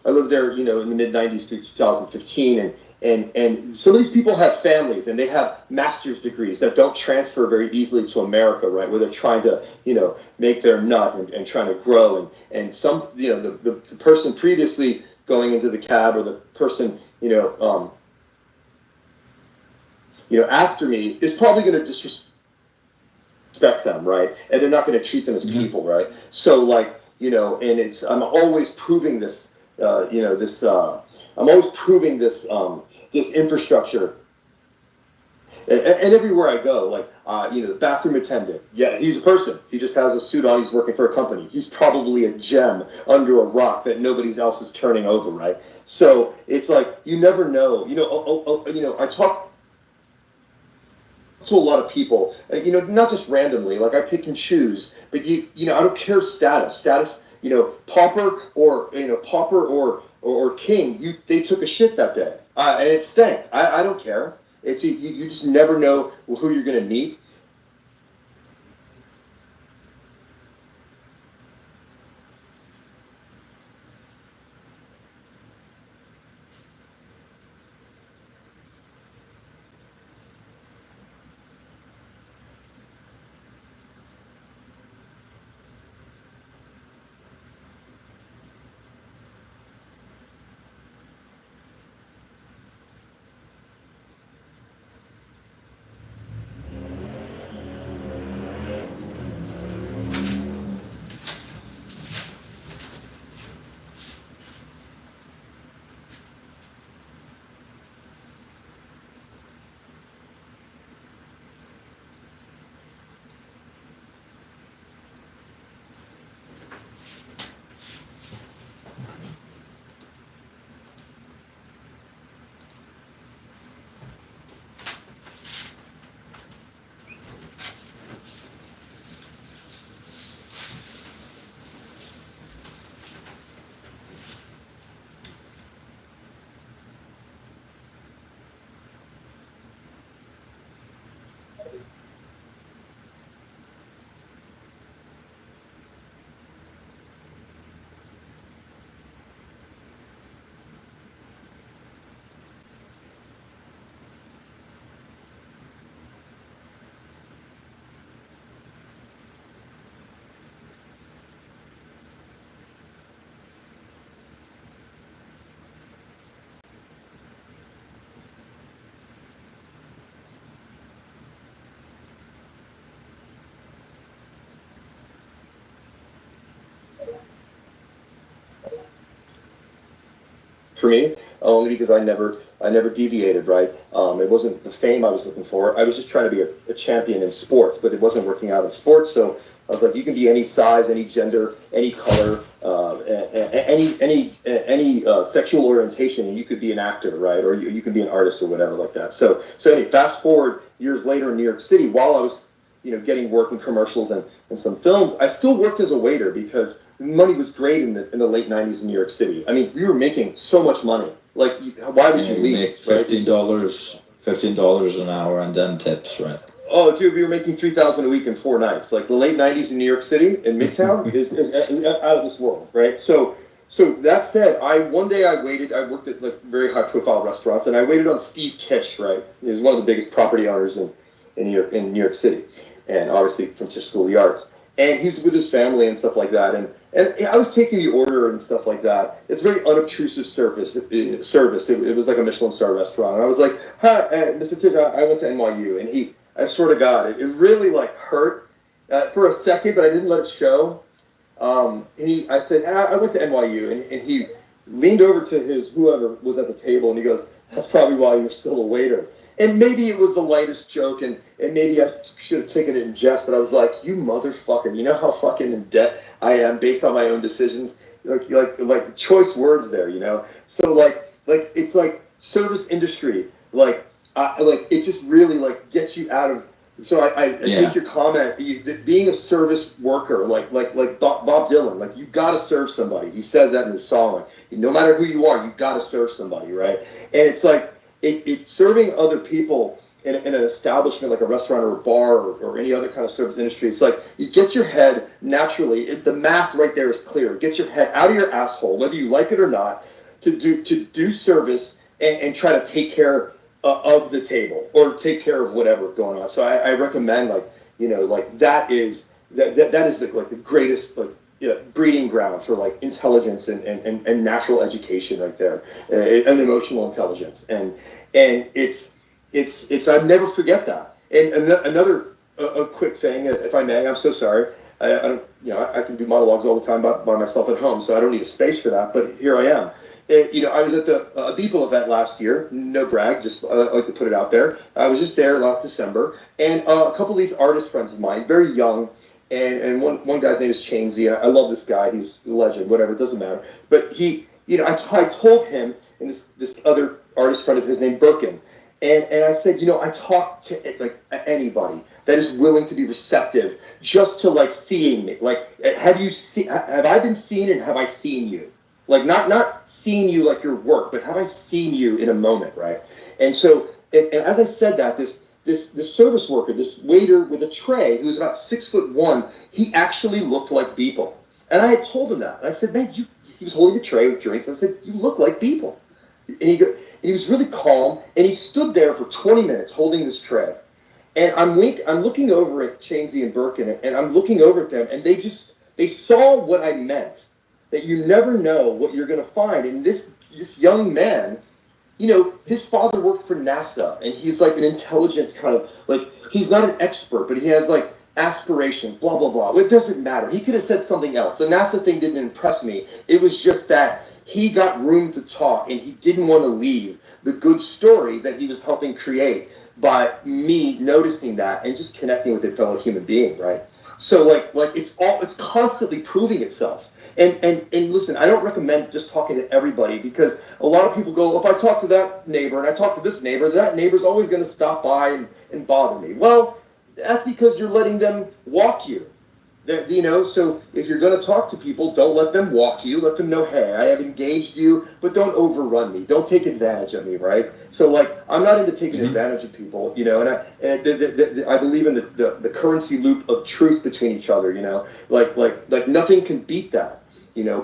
I lived there, in the mid '90s through 2015, and some of these people have families and they have master's degrees that don't transfer very easily to America, right, where they're trying to, make their nut and trying to grow, and some, the person previously going into the cab, or the person, after me is probably going to disrespect them, right? And they're not going to treat them as people, right? So, like, and I'm always proving this, I'm always proving this, this infrastructure. And everywhere I go, like, the bathroom attendant, yeah, he's a person. He just has a suit on. He's working for a company. He's probably a gem under a rock that nobody else is turning over, right? So it's like, you never know. I talk to a lot of people, not just randomly. Like, I pick and choose, but I don't care status, pauper or king. They took a shit that day, and it stank. I don't care. It's you just never know who you're going to meet. For me, only because I never deviated, right. It wasn't the fame I was looking for. I was just trying to be a champion in sports, but it wasn't working out in sports. So I was like, you can be any size, any gender, any color, any sexual orientation, and you could be an actor, right, or you can be an artist or whatever like that. So anyway, fast forward years later in New York City, while I was getting work in commercials and some films, I still worked as a waiter because money was great in the late '90s in New York City. I mean, we were making so much money. Like, why would you leave? Make $15 an hour and then tips, right? Oh, dude, we were making $3,000 a week in 4 nights. Like, the late '90s in New York City in Midtown is out of this world, right? So that said, one day I worked at like very high profile restaurants, and I waited on Steve Tisch, right? He was one of the biggest property owners in New York City, and obviously from Tisch School of the Arts. And he's with his family and stuff like that. And I was taking the order and stuff like that. It's very unobtrusive service. It was like a Michelin star restaurant. And I was like, hi, Mr. Tisch, I went to NYU. And I swear to God, it really like hurt for a second, but I didn't let it show. I said, I went to NYU. And he leaned over to whoever was at the table, and he goes, that's probably why you're still a waiter. And maybe it was the lightest joke, and maybe I should have taken it in jest, but I was like, you motherfucker, you know how fucking in debt I am based on my own decisions? Like choice words there, So like it's like service industry, like it just really like gets you out of. So I take your comment, being a service worker, like Bob Dylan, like you gotta serve somebody. He says that in his song, like no matter who you are, you gotta serve somebody, right? And it's like, It serving other people in an establishment like a restaurant or a bar or any other kind of service industry, it's like it gets your head naturally. The math right there is clear. It gets your head out of your asshole, whether you like it or not, to do service and try to take care of the table or take care of whatever going on. So I recommend that is the greatest breeding ground for like intelligence and natural education right there, and emotional intelligence, and it's I'd never forget that. And another a quick thing, if I may, I'm so sorry. I don't, I can do monologues all the time by myself at home, so I don't need a space for that. But here I am. I was at the Beeple event last year. No brag, just I like to put it out there. I was just there last December, and a couple of these artist friends of mine, very young, and one guy's name is Chainsy. I love this guy. He's a legend. Whatever, it doesn't matter. But he, I told him, and this other artist friend of his named Birkin, and I said, I talk to like anybody that is willing to be receptive, just to like seeing me. Like, have I been seen, and have I seen you? Like, not seeing you like your work, but have I seen you in a moment, right? And so, and as I said that, this service worker, this waiter with a tray, who was about 6'1", he actually looked like Beeple. And I had told him that. And I said, man, he was holding a tray with drinks. I said, you look like Beeple. And he was really calm, and he stood there for 20 minutes holding this tray. And I'm looking over at Chainsy and Birkin, and I'm looking over at them, and they saw what I meant. That you never know what you're going to find. And this young man, his father worked for NASA, and he's like an intelligence kind of, like, he's not an expert, but he has like aspirations, blah, blah, blah. It doesn't matter. He could have said something else. The NASA thing didn't impress me. It was just that he got room to talk, and he didn't want to leave the good story that he was helping create by me noticing that and just connecting with a fellow human being, right? So like it's constantly proving itself. And listen, I don't recommend just talking to everybody, because a lot of people go, well, if I talk to that neighbor and I talk to this neighbor, that neighbor's always going to stop by and bother me. Well, that's because you're letting them walk you. So if you're going to talk to people, don't let them walk you. Let them know, hey, I have engaged you, but don't overrun me. Don't take advantage of me, right? So like, I'm not into taking advantage of people, and I believe in the currency loop of truth between each other, like nothing can beat that.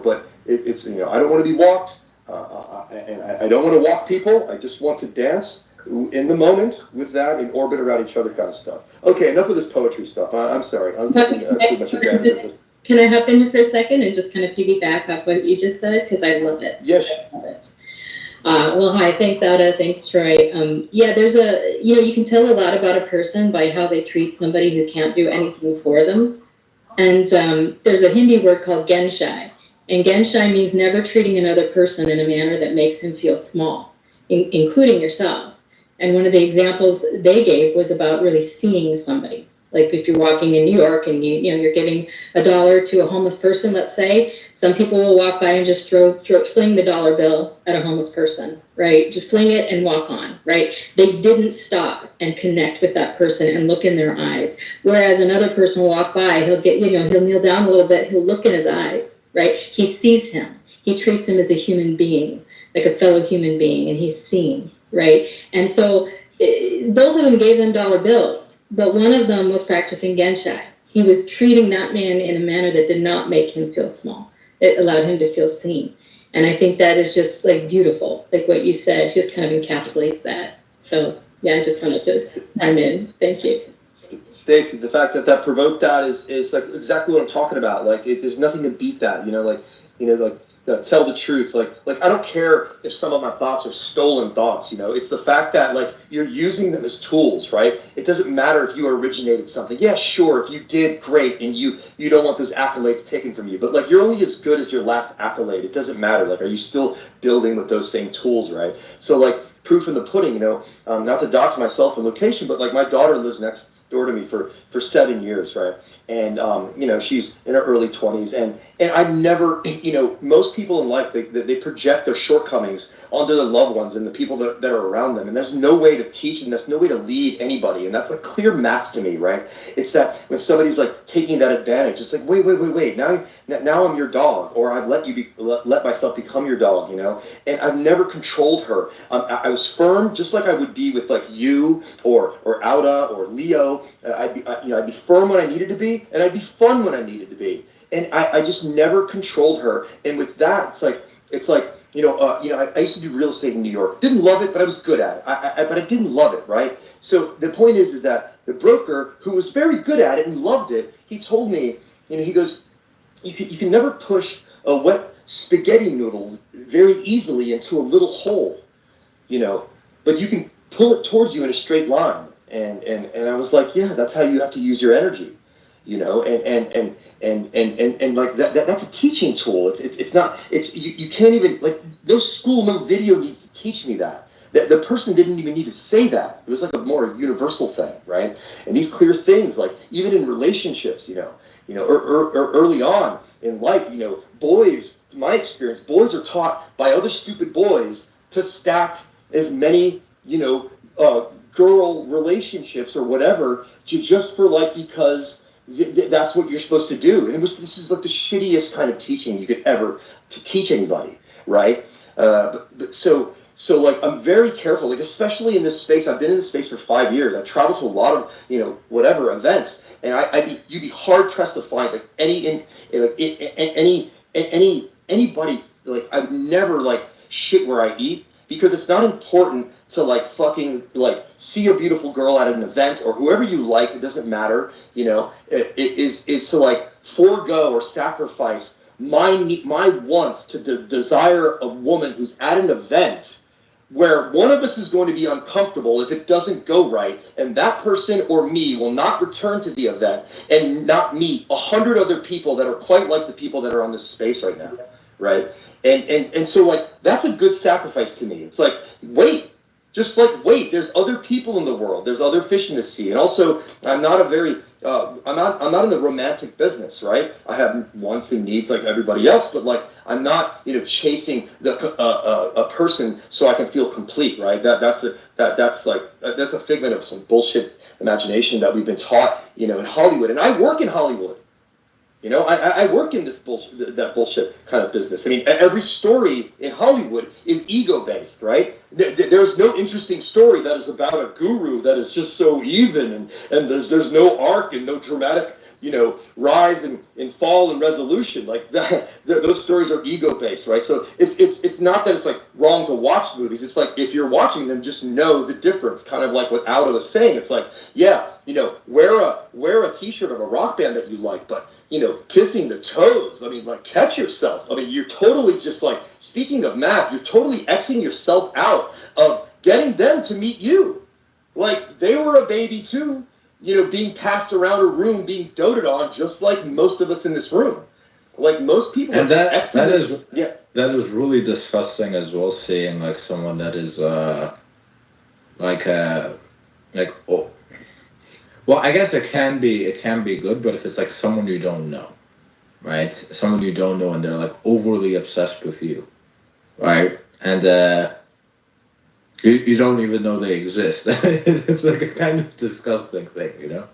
But it's I don't want to be walked, and I don't want to walk people. I just want to dance in the moment with that, and orbit around each other, kind of stuff. Okay, enough of this poetry stuff. I'm sorry. I'm taking too much advantage of this. Can I hop in here for a second and just kind of piggyback off what you just said, because I love it. Yes. I love it. Well, hi. Thanks, Ada. Thanks, Troy. There's you can tell a lot about a person by how they treat somebody who can't do anything for them. And there's a Hindi word called genshai. And genshai means never treating another person in a manner that makes him feel small, including yourself. And one of the examples they gave was about really seeing somebody. Like if you're walking in New York and you're giving $1 to a homeless person, let's say, some people will walk by and just fling the dollar bill at a homeless person, right? Just fling it and walk on, right? They didn't stop and connect with that person and look in their eyes. Whereas another person will walk by, he'll kneel down a little bit, he'll look in his eyes, right? He sees him. He treats him as a human being, like a fellow human being, and he's seen, right? And so both of them gave them dollar bills, but one of them was practicing genshai. He was treating that man in a manner that did not make him feel small. It allowed him to feel seen. And I think that is just like beautiful. Like what you said just kind of encapsulates that. So yeah, I just wanted to chime in. Thank you. Stacy, the fact that provoked that is like exactly what I'm talking about. Like there's nothing to beat that, tell the truth. Like I don't care if some of my thoughts are stolen thoughts, it's the fact that like you're using them as tools, right? It doesn't matter if you originated something. Yeah, sure, if you did, great, and you don't want those accolades taken from you, but like you're only as good as your last accolade. It doesn't matter. Like, are you still building with those same tools, right? So like proof in the pudding, not to dox myself and location, but like my daughter lives next door to me for 7 years, right? And she's in her early 20s, And I've never, most people in life, they project their shortcomings onto their loved ones and the people that are around them. And there's no way to teach and there's no way to lead anybody. And that's a clear match to me, right? It's that when somebody's like taking that advantage, it's like, wait. Now I'm your dog, or I've let myself become your dog, And I've never controlled her. I was firm, just like I would be with like you or Auda or Leo. I'd be firm when I needed to be, and I'd be fun when I needed to be. And I just never controlled her. And with that, it's like I used to do real estate in New York. Didn't love it, but I was good at it. But I didn't love it, right? So the point is that the broker, who was very good at it and loved it, he told me, he goes, you can never push a wet spaghetti noodle very easily into a little hole, but you can pull it towards you in a straight line. And I was like, yeah, that's how you have to use your energy, and like that's a teaching tool. You can't even, like, no school, no video needs to teach me that. The person didn't even need to say that. It was like a more universal thing, right? And these clear things, like even in relationships, or early on in life, boys, in my experience, boys are taught by other stupid boys to stack as many, girl relationships or whatever, just for like, because that's what you're supposed to do. And this is like the shittiest kind of teaching you could ever to teach anybody, right? So like, I'm very careful, like, especially in this space. I've been in this space for 5 years. I travel to a lot of, whatever events, and you'd be hard pressed to find like anybody, like, I would never like shit where I eat, because it's not important to like fucking like see a beautiful girl at an event or whoever you like. It doesn't matter, it is to like forego or sacrifice my wants to desire a woman who's at an event where one of us is going to be uncomfortable if it doesn't go right, and that person or me will not return to the event and not meet 100 other people that are quite like the people that are on this space right now, right? And so like, that's a good sacrifice to me. It's like, wait, there's other people in the world, there's other fish in the sea. And also, I'm not in the romantic business, right? I have wants and needs like everybody else, but like, I'm not, chasing a person so I can feel complete, right? That's a figment of some bullshit imagination that we've been taught, in Hollywood. And I work in Hollywood. I work in this that bullshit kind of business. I mean, every story in Hollywood is ego-based, right? There's no interesting story that is about a guru that is just so even, and there's no arc and no dramatic, rise and fall and resolution. Like that, those stories are ego-based, right? So it's not that it's like wrong to watch movies. It's like, if you're watching them, just know the difference. Kind of like what Aldo was saying. It's like, yeah, wear a T-shirt of a rock band that you like, but kissing the toes. I mean, like, catch yourself. I mean, you're totally just like, speaking of math, you're totally Xing yourself out of getting them to meet you. Like, they were a baby too, being passed around a room, being doted on, just like most of us in this room. Like, most people. And that is really disgusting as well, seeing like someone that is well, I guess it can be good, but if it's like someone you don't know, right? Someone you don't know, and they're like overly obsessed with you, right? And you don't even know they exist. It's like a kind of disgusting thing,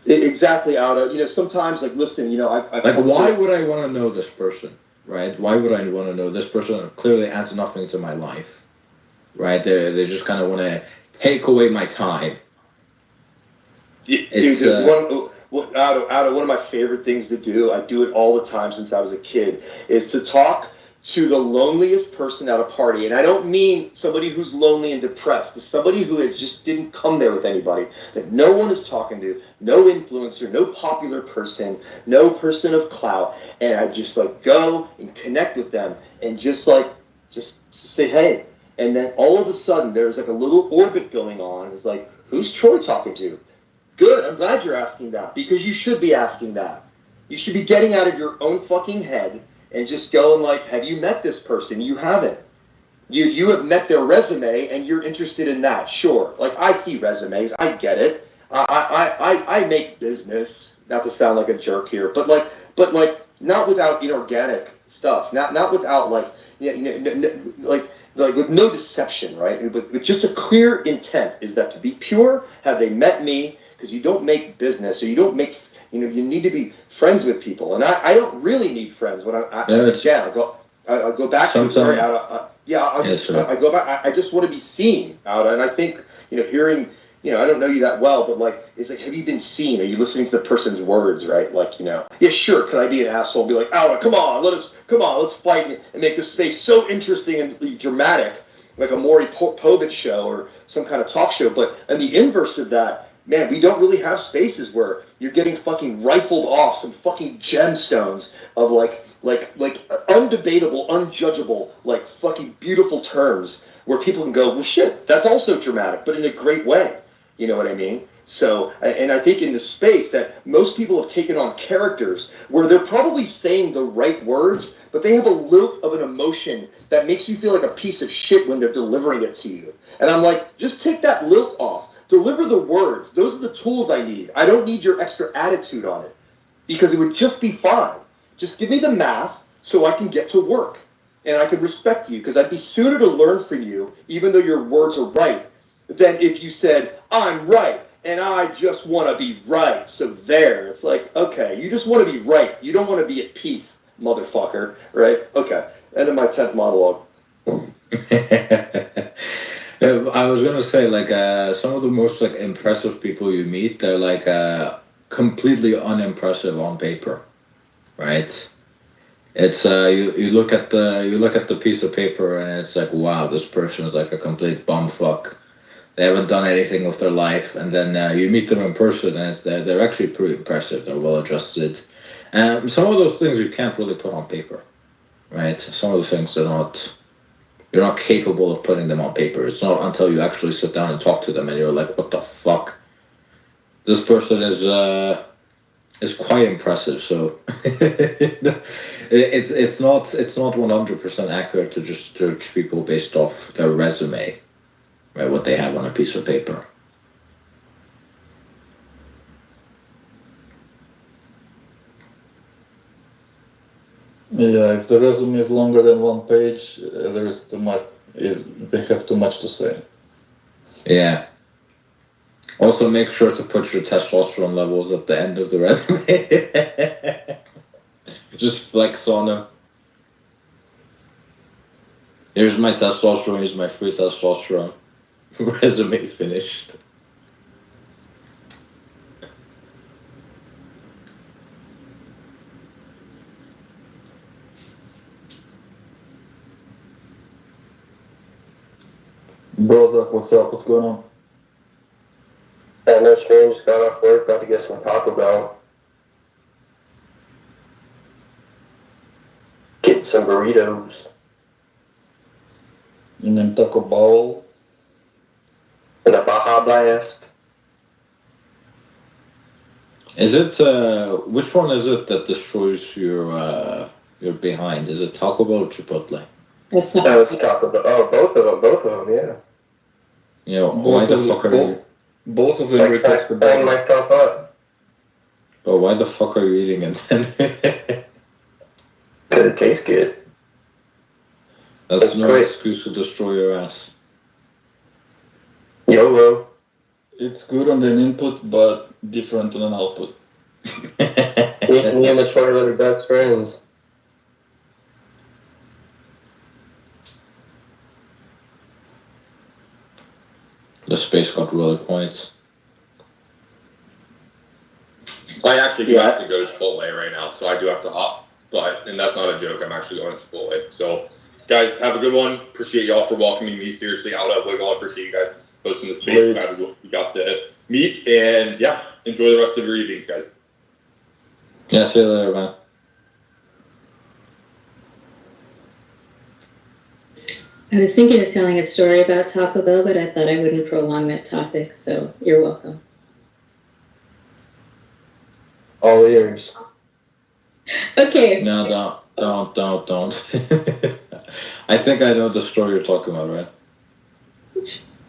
Exactly, Aldo. Sometimes, like, listen, why would I want to know this person, right? Why would I want to know this person? Clearly adds nothing to my life, right? They just kind of want to take away my time. Dude, one of my favorite things to do, I do it all the time since I was a kid, is to talk to the loneliest person at a party. And I don't mean somebody who's lonely and depressed. It's somebody who just didn't come there with anybody, that no one is talking to, no influencer, no popular person, no person of clout. And I just like go and connect with them and just say, hey. And then all of a sudden there's like a little orbit going on. It's like, who's Troy talking to? Good, I'm glad you're asking that, because you should be asking that. You should be getting out of your own fucking head and just going like, have you met this person? You haven't. You have met their resume and you're interested in that. Sure, like, I see resumes, I get it. I make business, not to sound like a jerk here, but not without inorganic stuff, not without like like with no deception, right? With just a clear intent is that to be pure, have they met me? Because you don't make business, or you don't make, you need to be friends with people, and I don't really need friends. When I'll go back to, sorry, I go back. I just want to be seen out, and I think hearing. I don't know you that well, but like, it's like, have you been seen? Are you listening to the person's words, right? Like, yeah, sure. Could I be an asshole? Be like, oh, come on, let's fight and make this space so interesting and dramatic, like a Maury Povich show or some kind of talk show. But and the inverse of that, man, we don't really have spaces where you're getting fucking rifled off some fucking gemstones of like undebatable, unjudgeable, like fucking beautiful terms where people can go, well, shit, that's also dramatic, but in a great way. You know what I mean? So, and I think in the space that most people have taken on characters where they're probably saying the right words, but they have a lilt of an emotion that makes you feel like a piece of shit when they're delivering it to you. And I'm like, just take that lilt off. Deliver the words. Those are the tools I need. I don't need your extra attitude on it because it would just be fine. Just give me the math so I can get to work and I could respect you because I'd be sooner to learn from you, even though your words are right, than if you said, I'm right, and I just want to be right. So there, it's like, okay, you just want to be right. You don't want to be at peace, motherfucker, right? Okay, end of my 10th monologue. I was going to say, like, some of the most, like, impressive people you meet, they're, like, completely unimpressive on paper, right? It's you look at the piece of paper and it's like, wow, this person is like a complete bumfuck. They haven't done anything with their life, and then you meet them in person, and they're actually pretty impressive. They're well adjusted, and some of those things you can't really put on paper, right? Some of the things you're not capable of putting them on paper. It's not until you actually sit down and talk to them, and you're like, what the fuck? This person is quite impressive. So it's not 100% accurate to just judge people based off their resume. Right, what they have on a piece of paper. Yeah, if the resume is longer than one page, there is too much. They have too much to say. Yeah. Also, make sure to put your testosterone levels at the end of the resume. Just flex on them. Here's my testosterone. Here's my free testosterone. Resume finished. Brozak, what's up? What's going on? No man, just got off work, about to get some Taco Bell. Getting some burritos. And then Taco Bell. And a Baja Blast. Is it which one is it that destroys your behind? Is it Taco Bell or Chipotle? It's No, it's Taco Bell. Oh, both of them, yeah. You know, why the fuck are you? Both of them Like, rip off the bang bottom. myself up. But why the fuck are you eating it then? Because it tastes good. That's That's no great. excuse to destroy your ass. YOLO. It's good on an input, but different on an output. Me and the toilet are best friends. The space got really quiet. I actually do have to go to Chipotle right now, so I do have to hop. And that's not a joke. I'm actually going to Chipotle. So, guys, have a good one. Appreciate y'all for welcoming me seriously out at Wiggle. I appreciate you guys hosting the space. Glad we got to meet. And, yeah, enjoy the rest of your evenings, guys. Yeah, see you later, man. I was thinking of telling a story about Taco Bell, but I thought I wouldn't prolong that topic, so you're welcome. All ears. Okay. No, don't. I think I know the story you're talking about, right?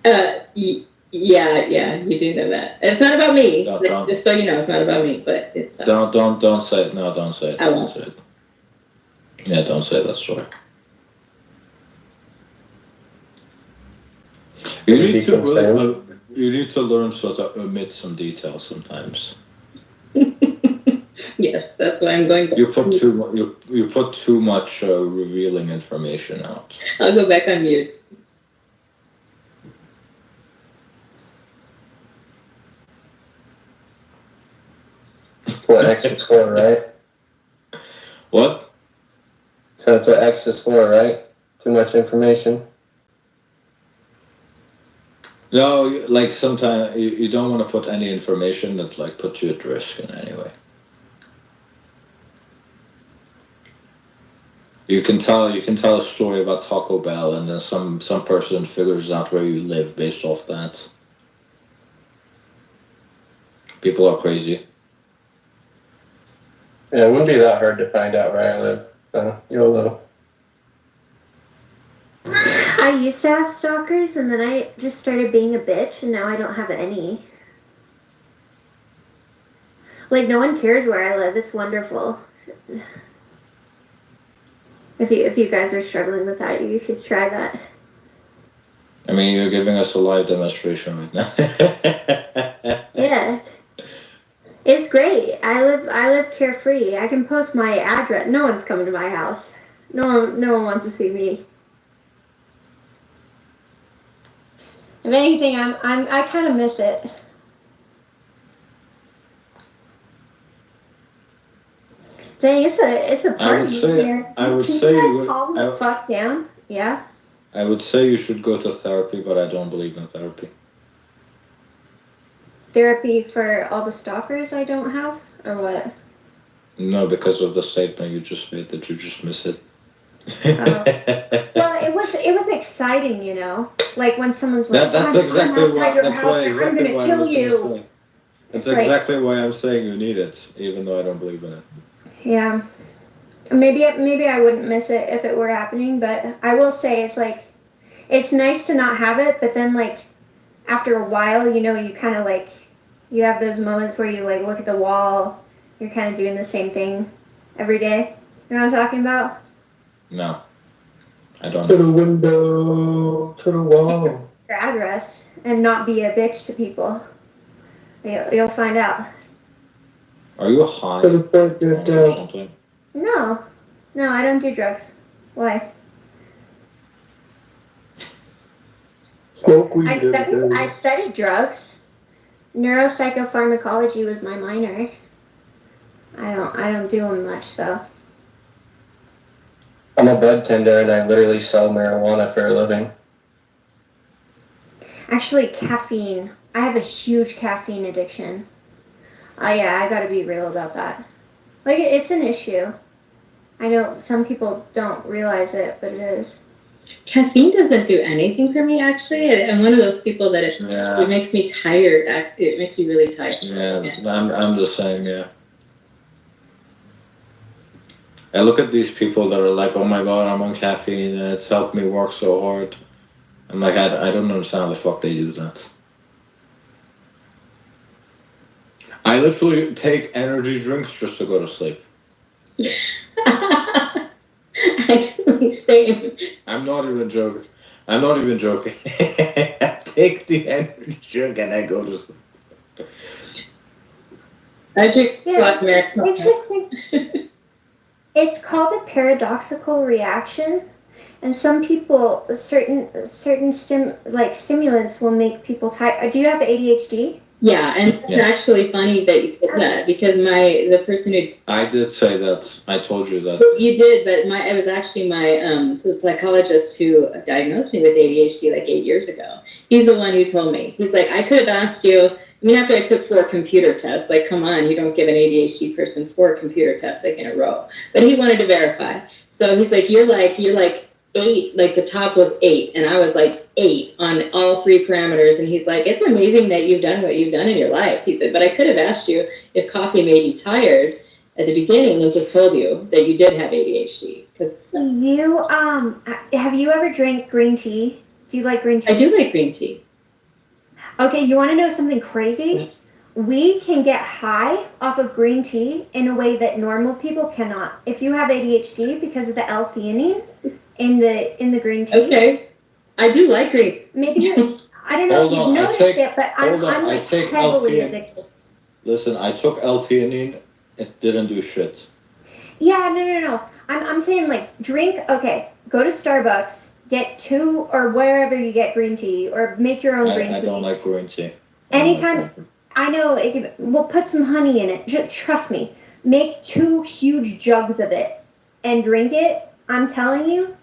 Yeah, you do know that. It's not about me. Don't. Just so you know, it's not about me, but it's... Don't say it. No, don't say it. I won't. Don't say it. Yeah, don't say that story. You Would it need be to really, confirmed? you need to learn sort of omit some details sometimes. Yes, that's why I'm going. You put you put too much revealing information out. I'll go back on mute. That's what X is for, right? What? So that's what X is for, right? Too much information. No, like sometimes you don't want to put any information that like puts you at risk in any way. You can tell a story about Taco Bell, and then some person figures out where you live based off that. People are crazy. Yeah, it wouldn't be that hard to find out where I live. So YOLO. I used to have stalkers, and then I just started being a bitch, and now I don't have any. Like, no one cares where I live. It's wonderful. If you guys are struggling with that, you should try that. I mean, you're giving us a live demonstration right now. Yeah. It's great. I live carefree. I can post my address. No one's coming to my house. No one wants to see me. If anything, I kind of miss it. Dang, it's a party here. I would Can say you you guys would- calm the fuck down? Yeah. I would say you should go to therapy, but I don't believe in therapy. Therapy for all the stalkers I don't have, or what? No, because of the statement you just made that you just miss it. Well, it was exciting, you know. Like when someone's like, That's "I'm exactly outside your that's house why and I'm exactly gonna why I kill was gonna you." say. That's It's like- exactly why I'm saying you need it, even though I don't believe in it. Yeah. Maybe I wouldn't miss it if it were happening, but I will say it's like it's nice to not have it, but then like after a while, you know, you kind of like you have those moments where you like look at the wall, you're kind of doing the same thing every day. You know what I'm talking about? No, I don't. To the window, to the wall. Your address and not be a bitch to people. You'll find out. Are you high To the point or that something? No, I don't do drugs. Why? smoke weed I every day. studied drugs. Neuropsychopharmacology was my minor. I don't do them much though. I'm a bud tender and I literally sell marijuana for a living. Actually, caffeine. I have a huge caffeine addiction. Yeah, I gotta be real about that. Like, it's an issue. I know some people don't realize it, but it is. Caffeine doesn't do anything for me, actually. I'm one of those people that it makes me tired. It makes me really tired. Yeah, I'm the same, yeah. I look at these people that are like, oh my god, I'm on caffeine and it's helped me work so hard. I'm like, I don't understand how the fuck they do that. I literally take energy drinks just to go to sleep. Actually, same. I'm not even joking. I take the energy drink and I go to sleep. I drink black It's marijuana. interesting. It's called a paradoxical reaction, and some people certain stimulants will make people tired. Do you have ADHD? Yeah, and it's actually funny that you said that because the person who I did say that. I told you that. you did, but it was actually my the psychologist who diagnosed me with ADHD like 8 years ago. He's the one who told me. He's like, I could have asked you. I mean, after I took 4 computer tests, like, come on, you don't give an ADHD person 4 computer tests like in a row. But he wanted to verify. So he's like, you're like 8, like the top was 8, and I was like 8 on all 3 parameters. And he's like, it's amazing that you've done what you've done in your life. He said, but I could have asked you if coffee made you tired at the beginning and just told you that you did have ADHD. You have you ever drank green tea? Do you like green tea? I do like green tea. Okay, you want to know something crazy? we can get high off of green tea in a way that normal people cannot. If you have ADHD because of the L-theanine in the green tea. Okay. I do like green. Maybe you. I don't know if you've noticed it, but I'm like heavily addicted. Listen, I took L-theanine. It didn't do shit. Yeah, no. I'm saying like drink. Okay, go to Starbucks, get 2 or wherever you get green tea, or make your own green tea. I don't like green tea. Anytime. I know it can. We'll put some honey in it. Just trust me. Make 2 huge jugs of it and drink it. I'm telling you.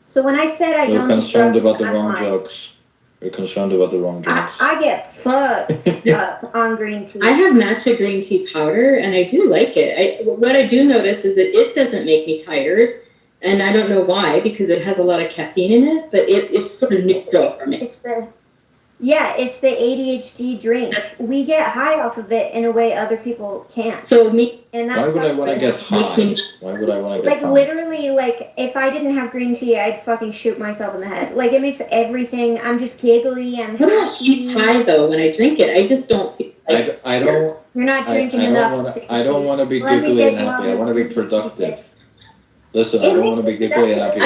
So when I said I don't do drugs, You're concerned about the wrong drugs. You're concerned about the wrong drugs. I get fucked up on green tea. I have matcha green tea powder, and I do like it. What I do notice is that it doesn't make me tired, and I don't know why, because it has a lot of caffeine in it, but it's sort of neutral for me. It's the ADHD drink. We get high off of it in a way other people can't. So me, and that's why would I want to get high? Why would I want to get high? Like literally, like if I didn't have green tea, I'd fucking shoot myself in the head. Like it makes everything. I'm just giggly. I'm happy. I don't feel high though when I drink it. I just don't feel. Like, I don't. You're not drinking enough. I don't want to be giggly and happy. I want to be productive. Listen, I don't want to be giggly and happy.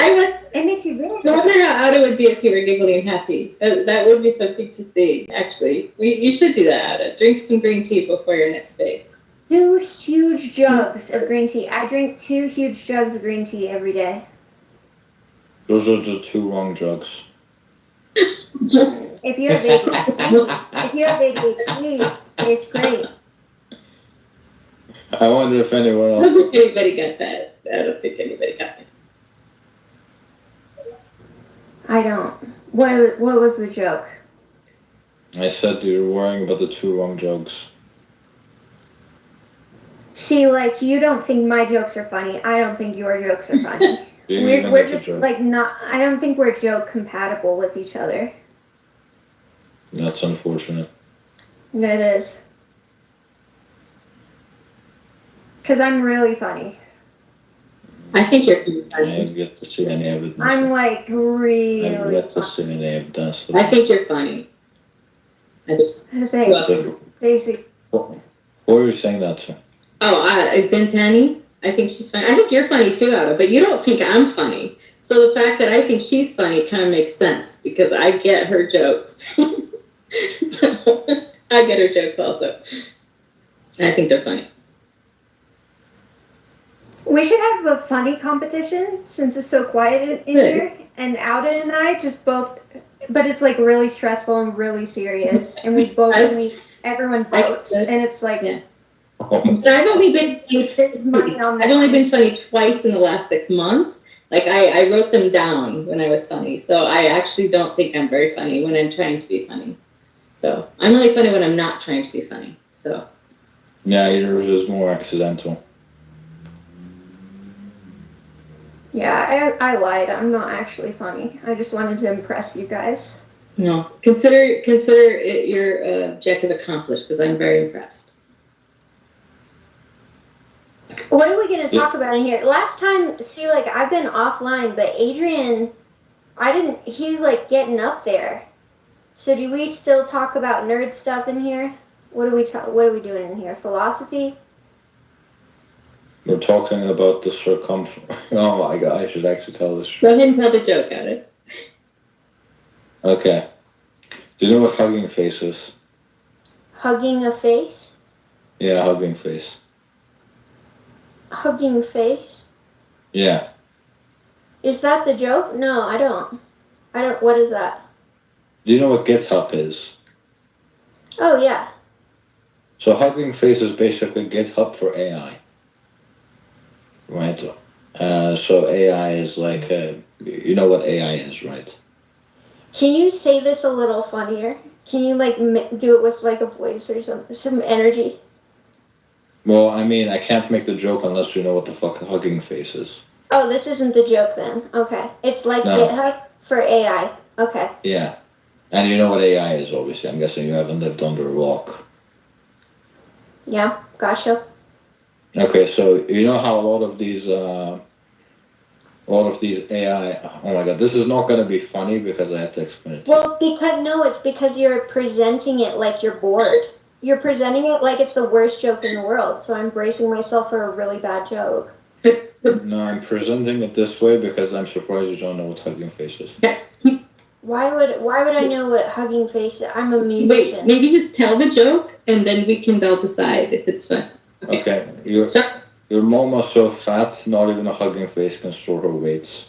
It makes you really. I wonder how Ada would be if you were giggly and happy. That would be something to see. Actually, you should do that, Ada. Drink some green tea before your next phase. 2 huge jugs of green tea. I drink 2 huge jugs of green tea every day. Those are the 2 wrong jugs. If you have ADHD, it's great. I wonder if anyone else. I don't think anybody got that. I don't think anybody got that. I don't. What was the joke? I said you're worrying about the 2 wrong jugs. See, like you don't think my jokes are funny. I don't think your jokes are funny. we're just like not. I don't think we're joke compatible with each other. That's unfortunate. It is. Because I'm really funny. I think you're funny. I didn't get to see any evidence. I'm like really. I didn't get to see any evidence. I think you're funny. Thanks, Daisy. Who are you saying that to? Oh, Zentani. I think she's funny. I think you're funny too, Ada, but you don't think I'm funny. So the fact that I think she's funny kind of makes sense because I get her jokes. So, I get her jokes also. And I think they're funny. We should have a funny competition since it's so quiet in here. And Auda and I just both, but it's like really stressful and really serious. And we both, everyone votes. And it's like, yeah. But I've only been funny twice in the last 6 months. Like I wrote them down when I was funny. So I actually don't think I'm very funny when I'm trying to be funny. So I'm only funny when I'm not trying to be funny. So yeah, yours is more accidental. Yeah, I lied. I'm not actually funny. I just wanted to impress you guys. No, consider it your objective accomplished because I'm very impressed. What are we going to talk about in here? Last time, see, like, I've been offline, but Adrian, he's, like, getting up there. So do we still talk about nerd stuff in here? What are we doing in here? Philosophy? We're talking about the circumference. Oh my god, I should actually tell this. Go ahead and tell the joke at it. Okay. Do you know what hugging face is? Hugging a face? Yeah, hugging face. Hugging face? Yeah. Is that the joke? No, I don't. What is that? Do you know what GitHub is? Oh, yeah. So hugging face is basically GitHub for AI. Right? So AI is like, you know what AI is, right? Can you say this a little funnier? Can you, like, do it with, like, a voice or some energy? Well, I mean, I can't make the joke unless you know what the fuck hugging face is. Oh, this isn't the joke then. Okay. It's like GitHub for AI. Okay. Yeah. And you know what AI is, obviously. I'm guessing you haven't lived under a rock. Yeah, gotcha. Okay, so you know how a lot of these AI... Oh my god, this is not going to be funny because I have to explain it. Well, it's because you're presenting it like you're bored. you're presenting it like it's the worst joke in the world. So I'm bracing myself for a really bad joke. No, I'm presenting it this way because I'm surprised you don't know what hugging face is. Why would I know what hugging face is? I'm a Wait, musician. maybe just tell the joke and then we can all decide if it's fun. Okay, your mom is so fat, not even a hugging face can store her weights.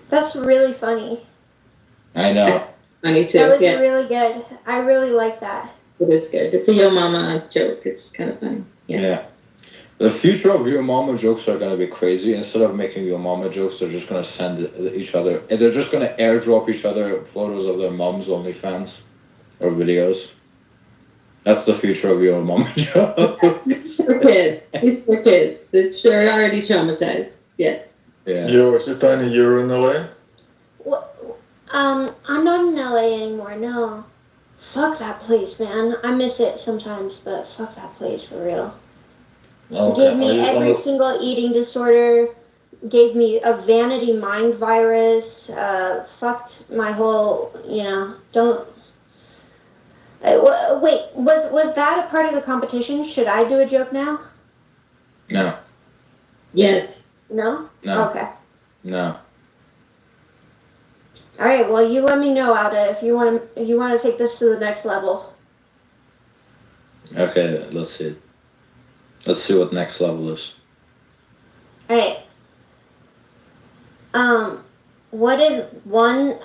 That's really funny. I know. Funny too. That was yeah. really good. I really like that. It is good. It's a Yo Mama joke. It's kind of funny. Yeah. The future of Yo Mama jokes are gonna be crazy. Instead of making Yo Mama jokes, they're just gonna send each other. They're just gonna airdrop each other photos of their moms' OnlyFans or videos. That's the future of Yo Mama jokes. For kids. These poor kids. They're already traumatized. Yes. Yeah. Yo, Shitani, you're in LA? I'm not in LA anymore. No. Fuck that place, man. I miss it sometimes, but fuck that place for real. Okay. Gave me every single eating disorder. Gave me a vanity mind virus. Fucked my whole. Don't. Wait, was that a part of the competition? Should I do a joke now? No. Yes. No? No. Okay. No. All right. Well, you let me know, Alda, if you want to take this to the next level. Okay, let's see. Let's see what next level is. All right. What did one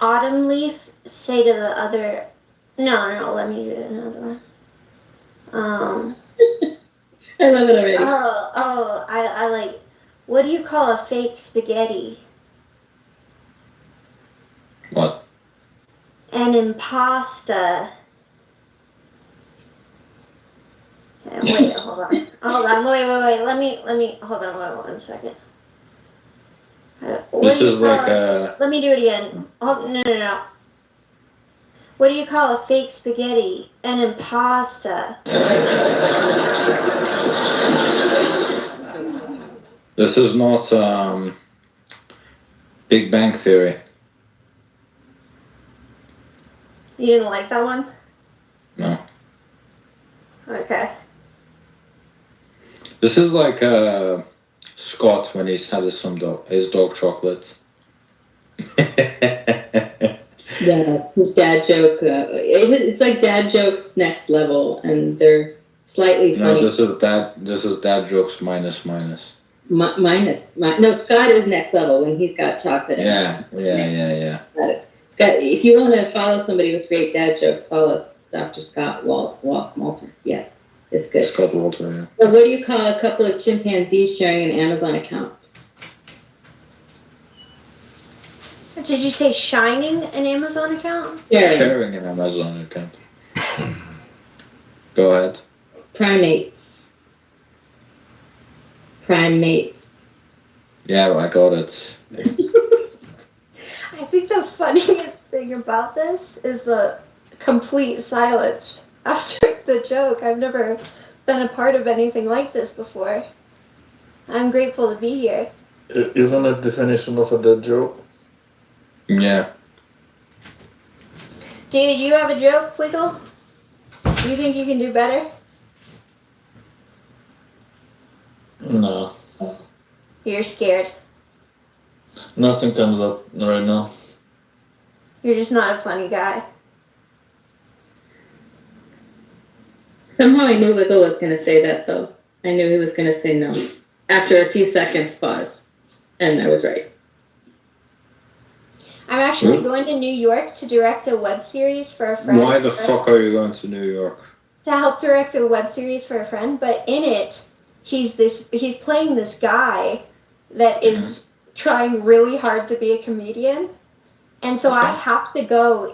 autumn leaf say to the other? No. Let me do another one. I love it already. I like. What do you call a fake spaghetti? What? An impasta. Wait, hold on. Wait. Let me. Hold on, 1 second. What do you call it? Let me do it again. Oh, no. What do you call a fake spaghetti? An impasta. This is not Big Bang Theory. You didn't like that one? No. Okay. This is like Scott when he's had his dog chocolate. Yes, his dad joke. It's like dad jokes next level, and they're slightly funny. No, this is dad jokes minus. No, Scott is next level when he's got chocolate. Yeah. That is Scott. If you want to follow somebody with great dad jokes, follow Dr. Scott Walter. Yeah, it's good. Scott Walter. Yeah. Well, what do you call a couple of chimpanzees sharing an Amazon account? Did you say shining an Amazon account? Sharing an Amazon account. Go ahead. Primates. Yeah, I got it. I think the funniest thing about this is the complete silence after the joke. I've never been a part of anything like this before. I'm grateful to be here. Isn't it definition of a dead joke? Yeah. Do you have a joke, Wiggle? Do you think you can do better? No. You're scared. Nothing comes up right now. You're just not a funny guy. Somehow I knew Wiggle was going to say that, though. I knew he was going to say no. After a few seconds pause. And I was right. I'm actually going to New York to direct a web series for a friend. Why the fuck are you going to New York? To help direct a web series for a friend, but in it, he's playing this guy that is trying really hard to be a comedian. And so I have to go.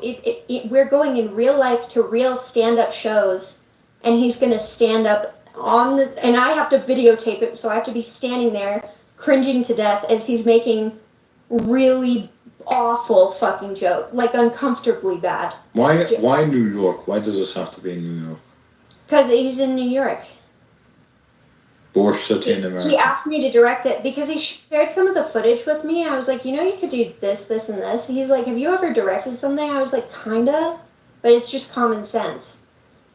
We're going in real life to real stand-up shows, and he's going to stand up and I have to videotape it, so I have to be standing there cringing to death as he's making really awful fucking joke, like uncomfortably bad. Why New York? Why does this have to be in New York? Because he's in New York. Worst city in He America. asked me to direct it because he shared some of the footage with me. I was like, you know, you could do this, this, and this. He's like, have you ever directed something? I was like, kinda, but it's just common sense.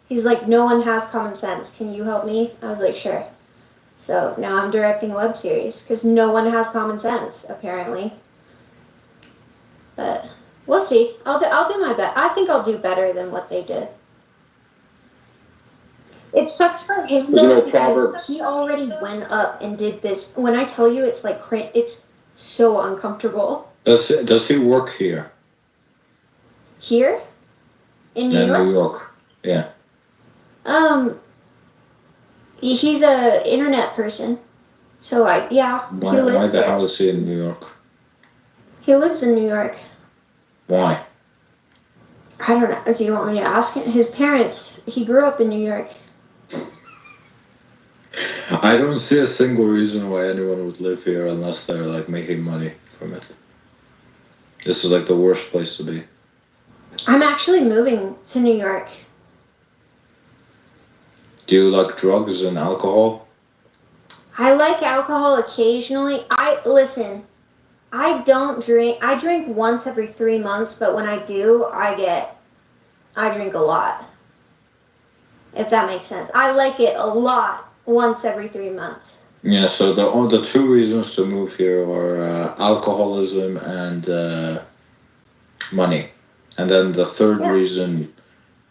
He's like, no one has common sense. Can you help me? I was like, sure. So now I'm directing a web series because no one has common sense, apparently. But we'll see. I'll do my best. I think I'll do better than what they did. It sucks for him There's though no because proverb. he already went up and did this. When I tell you, it's like it's so uncomfortable. Does he work here? Here in New York, New York. Yeah. he's a internet person. So he Why lives the there. hell is he in New York? He lives in New York. Why? I don't know. Do you want me to ask him? His parents. He grew up in New York. I don't see a single reason why anyone would live here unless they're like making money from it. This is like the worst place to be. I'm actually moving to New York. Do you like drugs and alcohol? I like alcohol occasionally. I don't drink. I drink once every 3 months, but when I do, I drink a lot. If that makes sense. I like it a lot once every 3 months. Yeah, so the two reasons to move here are alcoholism and money. And then the third reason,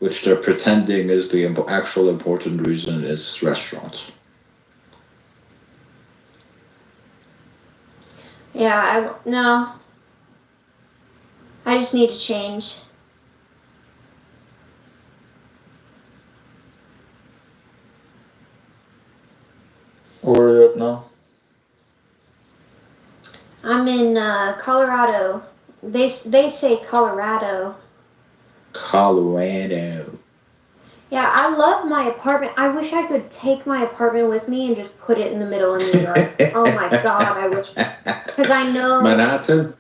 which they're pretending is the actual important reason, is restaurants. Yeah, no. I just need to change. Where are you at now? I'm in Colorado. They say Colorado. Colorado. Yeah, I love my apartment. I wish I could take my apartment with me and just put it in the middle of New York. Oh my God, I wish. Because I know. Manhattan?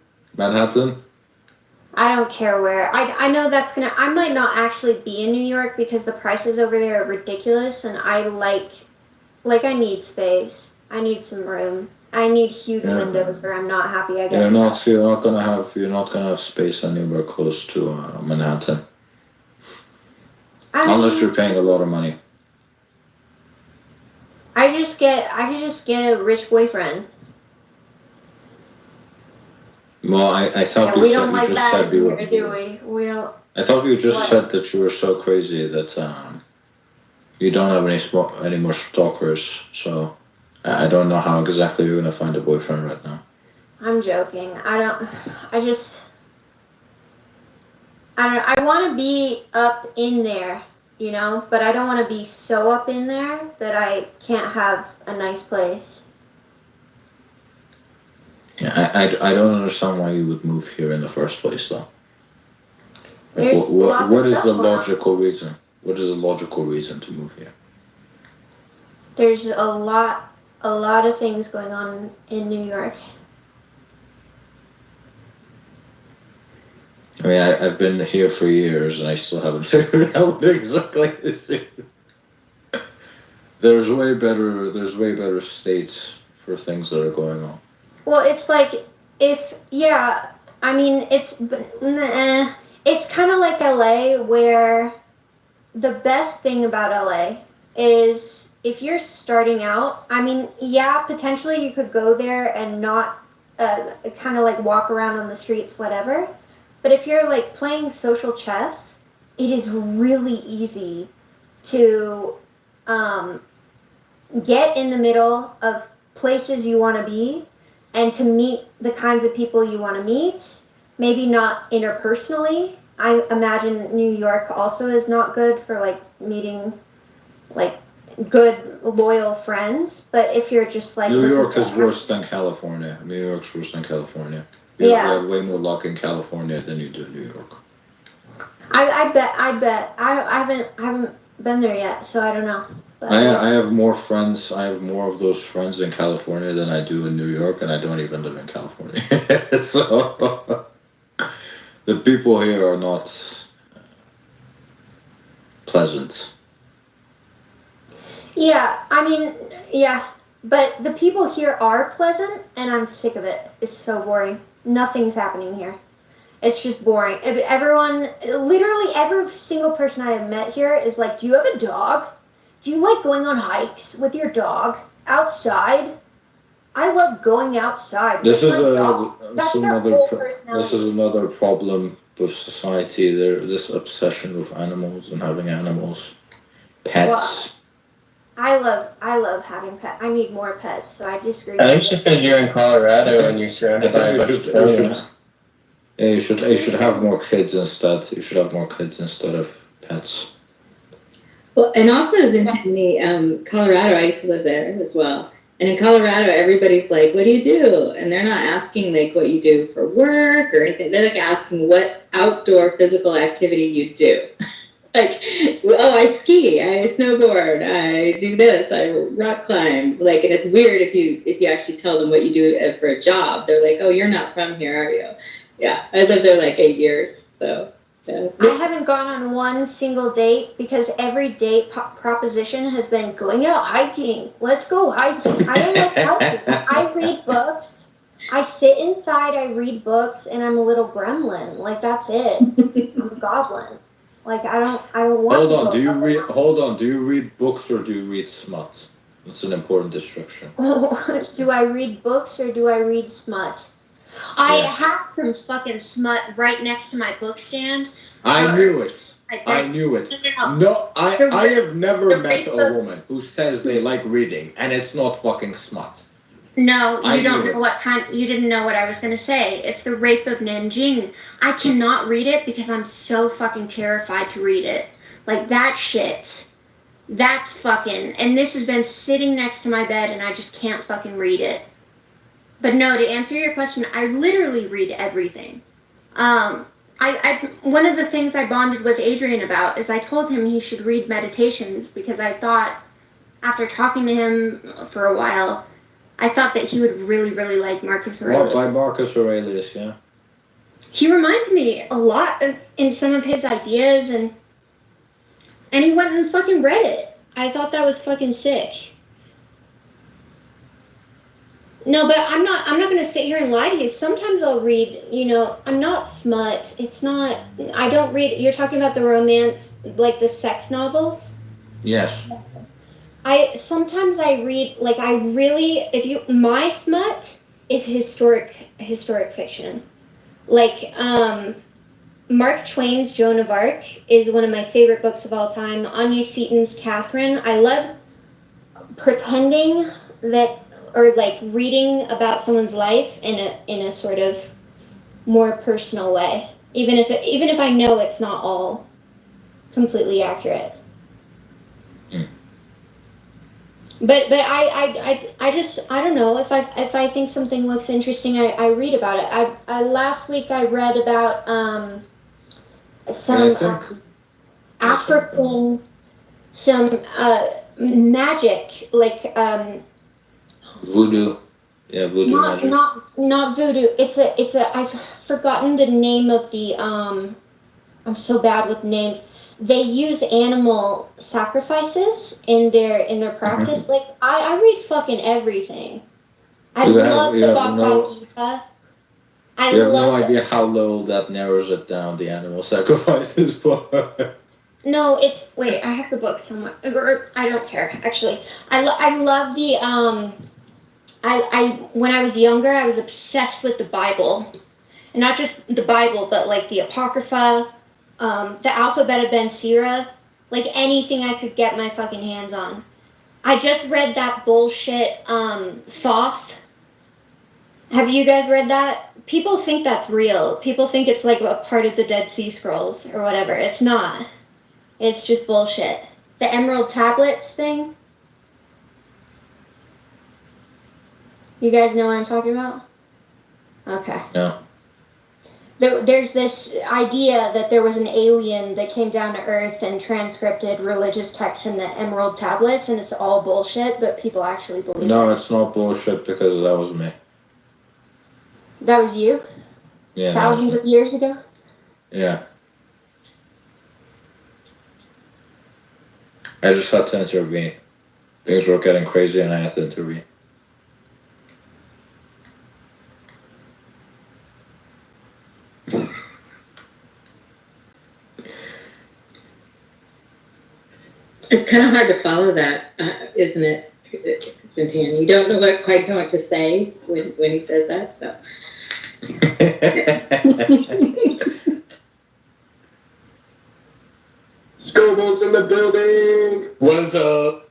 I don't care where. I know I might not actually be in New York because the prices over there are ridiculous and I need space. I need some room. I need huge windows or I'm not happy I get You're not gonna have space anywhere close to Manhattan. Unless you're paying a lot of money. I could just get a rich boyfriend. Well, I thought we don't like that here, do we? We don't. I thought you just said that you were so crazy that you don't have any more stalkers. So I don't know how exactly you're gonna find a boyfriend right now. I'm joking. I want to be up in there, you know, but I don't want to be so up in there that I can't have a nice place. Yeah, I don't understand why you would move here in the first place, though. There's lots what of is stuff the going on. logical reason? What is the logical reason to move here? There's a lot of things going on in New York. I mean, I've been here for years and I still haven't figured out what exactly this is. There's way better states for things that are going on. Well, it's like it's kind of like LA, where the best thing about LA is if you're starting out, potentially you could go there and not kind of like walk around on the streets, whatever. But if you're like playing social chess, it is really easy to get in the middle of places you want to be and to meet the kinds of people you want to meet. Maybe not interpersonally. I imagine New York also is not good for like meeting like good loyal friends, but if you're just like New York is worse than California. New York's worse than California. You have way more luck in California than you do in New York. I bet. I haven't been there yet, so I don't know. But I have more friends. I have more of those friends in California than I do in New York, and I don't even live in California. So the people here are not pleasant. Yeah, But the people here are pleasant, and I'm sick of it. It's so boring. Nothing's happening here. It's just boring. Everyone, literally every single person I have met here is like, do you have a dog? Do you like going on hikes with your dog outside? I love going outside This with is my dog. That's their whole personality. this is another problem with society. There, this obsession with animals and having animals, pets. Well, I love having pets. I need more pets, so I disagree. I think it's just because you're in Colorado and you're surrounded by a bunch of children. Yeah, you should have more kids instead. You should have more kids instead of pets. Well, and also as in Colorado, I used to live there as well. And in Colorado, everybody's like, what do you do? And they're not asking like what you do for work or anything. They're like asking what outdoor physical activity you do. Like, oh, I ski, I snowboard, I do this, I rock climb. Like, and it's weird if you actually tell them what you do for a job. They're like, oh, you're not from here, are you? Yeah, I lived there like 8 years, so. Yeah. I haven't gone on one single date because every date proposition has been going out hiking. Let's go hiking. I don't like hiking. I read books. I sit inside, I read books, and I'm a little gremlin. Like, that's it. I'm a goblin. Like, I don't want to. Hold on, do you read books or do you read smut? That's an important distinction. Oh, do I read books or do I read smut? I have some fucking smut right next to my bookstand. I knew it. I knew it. No, I have never met a woman who says they like reading and it's not fucking smut. No, you don't know what kind. You didn't know what I was gonna say. It's The Rape of Nanjing. I cannot read it because I'm so fucking terrified to read it. Like, that shit. That's fucking. And this has been sitting next to my bed and I just can't fucking read it. But no, to answer your question, I literally read everything. I one of the things I bonded with Adrian about is I told him he should read Meditations because I thought, after talking to him for a while, I thought that he would really, really like Marcus Aurelius. By Marcus Aurelius, yeah. He reminds me a lot in some of his ideas, and he went and fucking read it. I thought that was fucking sick. No, but I'm not gonna sit here and lie to you. Sometimes I'll read, I'm not smut. It's not, I don't read, you're talking about the romance, like the sex novels? Yes. Sometimes I read, like, my smut is historic fiction. Like, Mark Twain's Joan of Arc is one of my favorite books of all time. Anya Seton's Catherine. I love pretending that, or like reading about someone's life in a sort of more personal way, even if I know it's not all completely accurate. But I just, I don't know, if I think something looks interesting, I read about it. I last week I read about some African, some magic, like voodoo. Yeah, voodoo magic. Not voodoo. It's a I've forgotten the name of the I'm so bad with names. They use animal sacrifices in their practice. Mm-hmm. Like, I read fucking everything. I love the Bhagavad Gita. You have no idea how low that narrows it down, the animal sacrifices part. No, wait, I have the book somewhere. Or, I don't care, actually. I love the when I was younger, I was obsessed with the Bible. And not just the Bible, but like the Apocrypha, the Alphabet of Ben Sira, like anything I could get my fucking hands on. I just read that bullshit Thoth. Have you guys read that? People think that's real. People think it's like a part of the Dead Sea Scrolls or whatever. It's not. It's just bullshit. The Emerald Tablets thing. You guys know what I'm talking about? Okay. No. There's this idea that there was an alien that came down to Earth and transcripted religious texts in the Emerald Tablets, and it's all bullshit, but people actually believe it. No, it's not bullshit because that was me. That was you? Yeah. Thousands of years ago? Yeah. I just had to intervene. Things were getting crazy and I had to intervene. It's kind of hard to follow that, isn't it, Cynthia? You don't know quite know what to say when he says that. So. Scobo's in the building. What's up?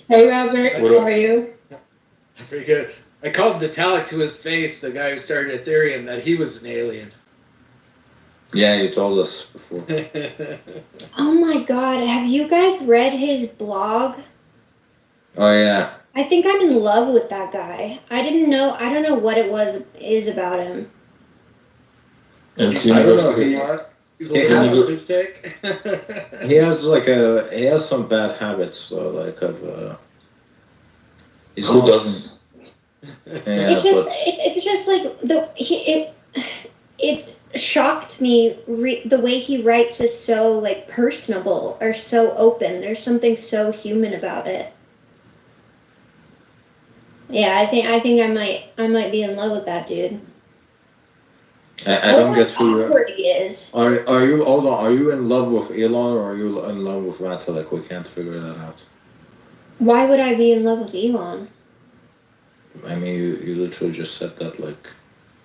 Hey, Robert. How are you? Pretty good. I called Vitalik to his face, the guy who started Ethereum, that he was an alien. Yeah, you told us before. Oh my god, have you guys read his blog? Oh yeah. I think I'm in love with that guy. I don't know what is about him. It's I don't know. university. He's He a has- little autistic. He has some bad habits though, like of he's Who not- doesn't? Yeah, It's just like it shocked me. The way he writes is so like personable or so open. There's something so human about it. Yeah, I think I might be in love with that dude. I don't get who you're. awkward he is. Are you hold on? Are you in love with Elon or are you in love with Vitalik? We can't figure that out. Why would I be in love with Elon? I mean, you literally just said that like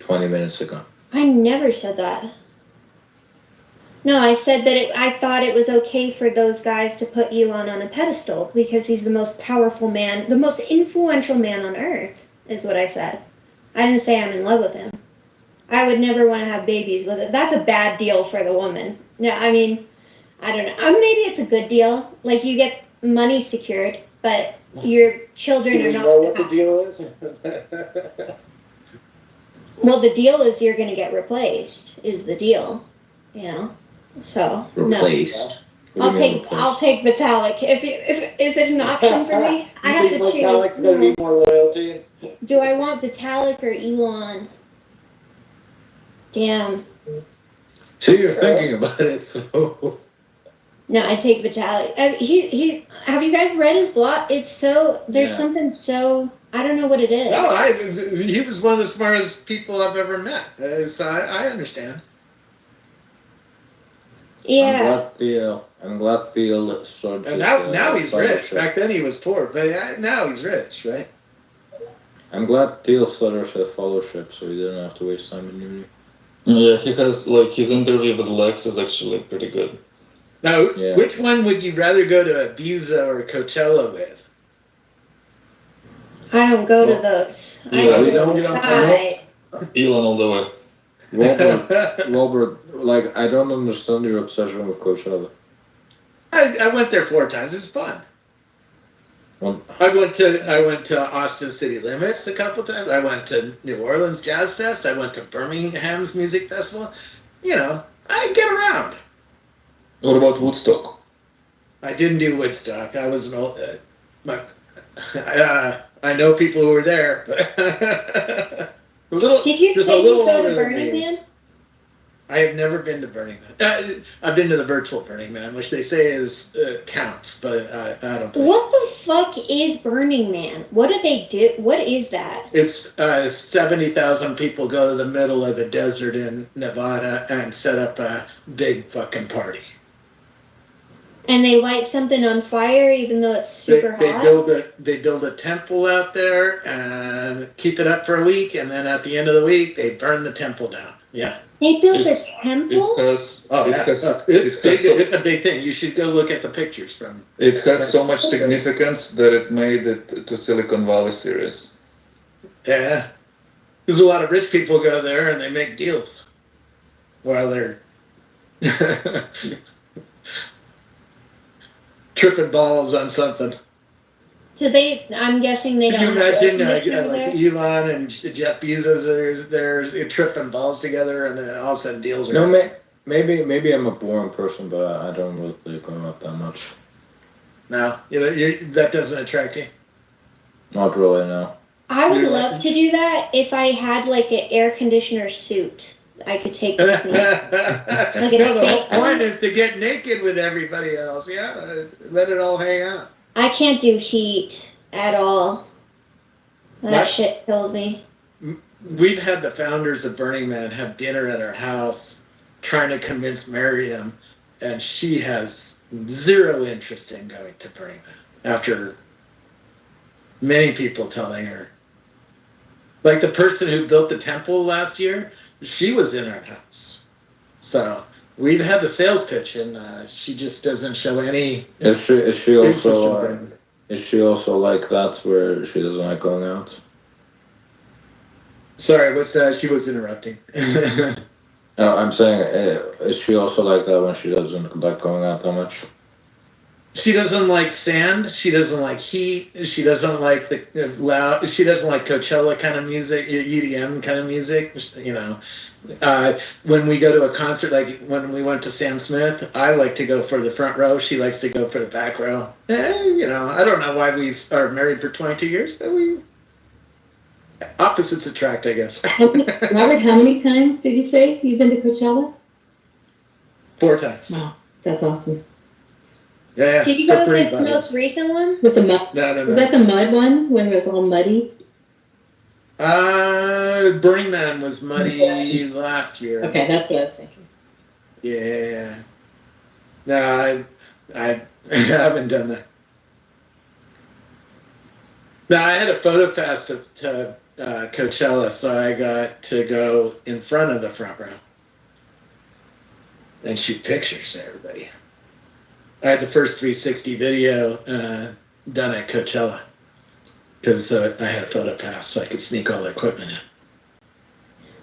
20 minutes ago. I never said that. No, I said that I thought it was okay for those guys to put Elon on a pedestal because he's the most powerful man, the most influential man on earth, is what I said. I didn't say I'm in love with him. I would never want to have babies with it. That's a bad deal for the woman. No, I mean, I don't know. Maybe it's a good deal. Like you get money secured, but your children Do are you not. know what the deal is? Well, the deal is you're going to get replaced. Is the deal, you know? So Replaced. no. What do you mean I'll replaced? take Vitalik. If is it an option for me? I have to choose. Vitalik's gonna need more loyalty. Do I want Vitalik or Elon? Damn. So you're thinking about it. So. No, I take Vitalik. He. Have you guys read his blog? It's so. There's Yeah. something so. I don't know what it is. No, he was one of the smartest people I've ever met. So I understand. Yeah. I'm glad Theo started. And now he's rich. Back then he was poor, but now he's rich, right? I'm glad Theo started a fellowship, so he didn't have to waste time in uni. Yeah, he has like his interview with Lex is actually pretty good. Now, Yeah. which one would you rather go to Ibiza or Coachella with? I don't go to Well, those. yeah, I we stay don't- inside. Elon all the way. Robert, like I don't understand your obsession with Coachella. I went there 4 times. It's fun. Well, I went to Austin City Limits a couple times. I went to New Orleans Jazz Fest. I went to Birmingham's Music Festival. You know, I get around. What about Woodstock? I didn't do Woodstock. I was an old. I know people who were there, but a little. Did you just say a you little go older to than Burning me. Man? I have never been to Burning Man. I've been to the virtual Burning Man, which they say is counts, but I don't. Think What the fuck is Burning Man? What do they do? What is that? It's 70,000 people go to the middle of the desert in Nevada and set up a big fucking party. And they light something on fire even though it's super They hot? build a temple out there and keep it up for a week, and then at the end of the week they burn the temple down. Yeah. They built a It's- temple? It has It's big. It's a big thing. You should go look at the pictures from. it has so much significance that it made it to Silicon Valley series. Yeah. There's a lot of rich people go there and they make deals while they're tripping balls on something. So I'm guessing they Can don't you have air imagine conditioning like there? Elon and Jeff Bezos they're tripping balls together and then all of a sudden deals are no, maybe I'm a boring person, but I don't really play going up that much. No, that doesn't attract you. Not really, no. I would You're love like- to do that if I had like an air conditioner suit I could take with me. The space whole point one? is to get naked with everybody else. Yeah, let it all hang out. I can't do heat at all. That What? shit kills me. We've had the founders of Burning Man have dinner at our house trying to convince Miriam, and she has zero interest in going to Burning Man after many people telling her. Like the person who built the temple last year, she was in our house. So we've had the sales pitch, and she just doesn't show any. Is she interest in also Burning Man. is she also like that where she doesn't like going out? Sorry, what's that? She was interrupting. No, I'm saying, is she also like that when she doesn't like going out that much? She doesn't like sand. She doesn't like heat. She doesn't like the loud. She doesn't like Coachella kind of music, EDM kind of music. You know, when we go to a concert, like when we went to Sam Smith, I like to go for the front row. She likes to go for the back row. You know, I don't know why we are married for 22 years, but we opposites attract, I guess. Robert, how many times did you say you've been to Coachella? 4 times. Wow, that's awesome. Yeah. Did you go to this most recent one? With the mud? No. Was that the mud one when it was all muddy? Burning Man was muddy last year. Okay, that's what I was thinking. Yeah. No, I haven't done that. No, I had a photo pass to Coachella, so I got to go in front of the front row and shoot pictures of everybody. I had the first 360 video done at Coachella because I had a photo pass, so I could sneak all the equipment in.